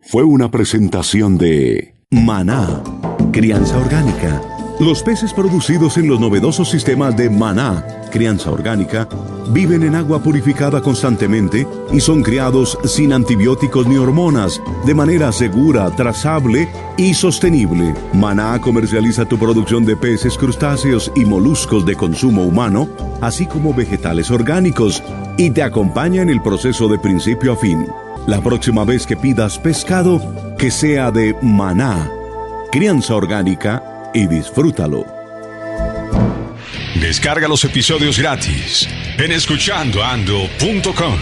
fue una presentación de Maná, crianza orgánica. Los peces producidos en los novedosos sistemas de Maná, crianza orgánica, viven en agua purificada constantemente y son criados sin antibióticos ni hormonas, de manera segura, trazable y sostenible. Maná comercializa tu producción de peces, crustáceos y moluscos de consumo humano, así como vegetales orgánicos, y te acompaña en el proceso de principio a fin. La próxima vez que pidas pescado, que sea de Maná, crianza orgánica, y disfrútalo. Descarga los episodios gratis en escuchandoando.com.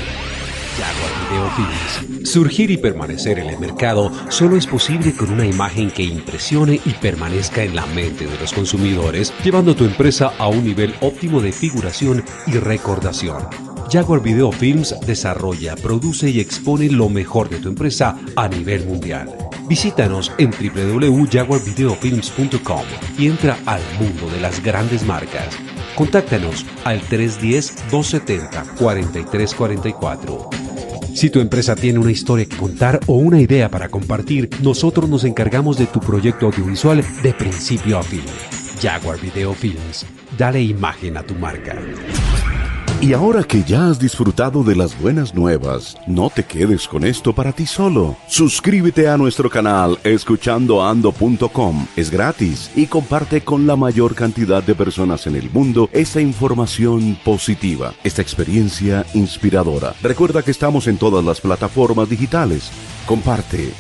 Jaguar Video Films. Surgir y permanecer en el mercado solo es posible con una imagen que impresione y permanezca en la mente de los consumidores, llevando tu empresa a un nivel óptimo de figuración y recordación. Jaguar Video Films desarrolla, produce y expone lo mejor de tu empresa a nivel mundial. Visítanos en www.jaguarvideofilms.com y entra al mundo de las grandes marcas. Contáctanos al 310-270-4344. Si tu empresa tiene una historia que contar o una idea para compartir, nosotros nos encargamos de tu proyecto audiovisual de principio a fin. Jaguar Video Films. Dale imagen a tu marca. Y ahora que ya has disfrutado de las buenas nuevas, no te quedes con esto para ti solo. Suscríbete a nuestro canal escuchandoando.com. Es gratis y comparte con la mayor cantidad de personas en el mundo esta información positiva, esta experiencia inspiradora. Recuerda que estamos en todas las plataformas digitales. Comparte.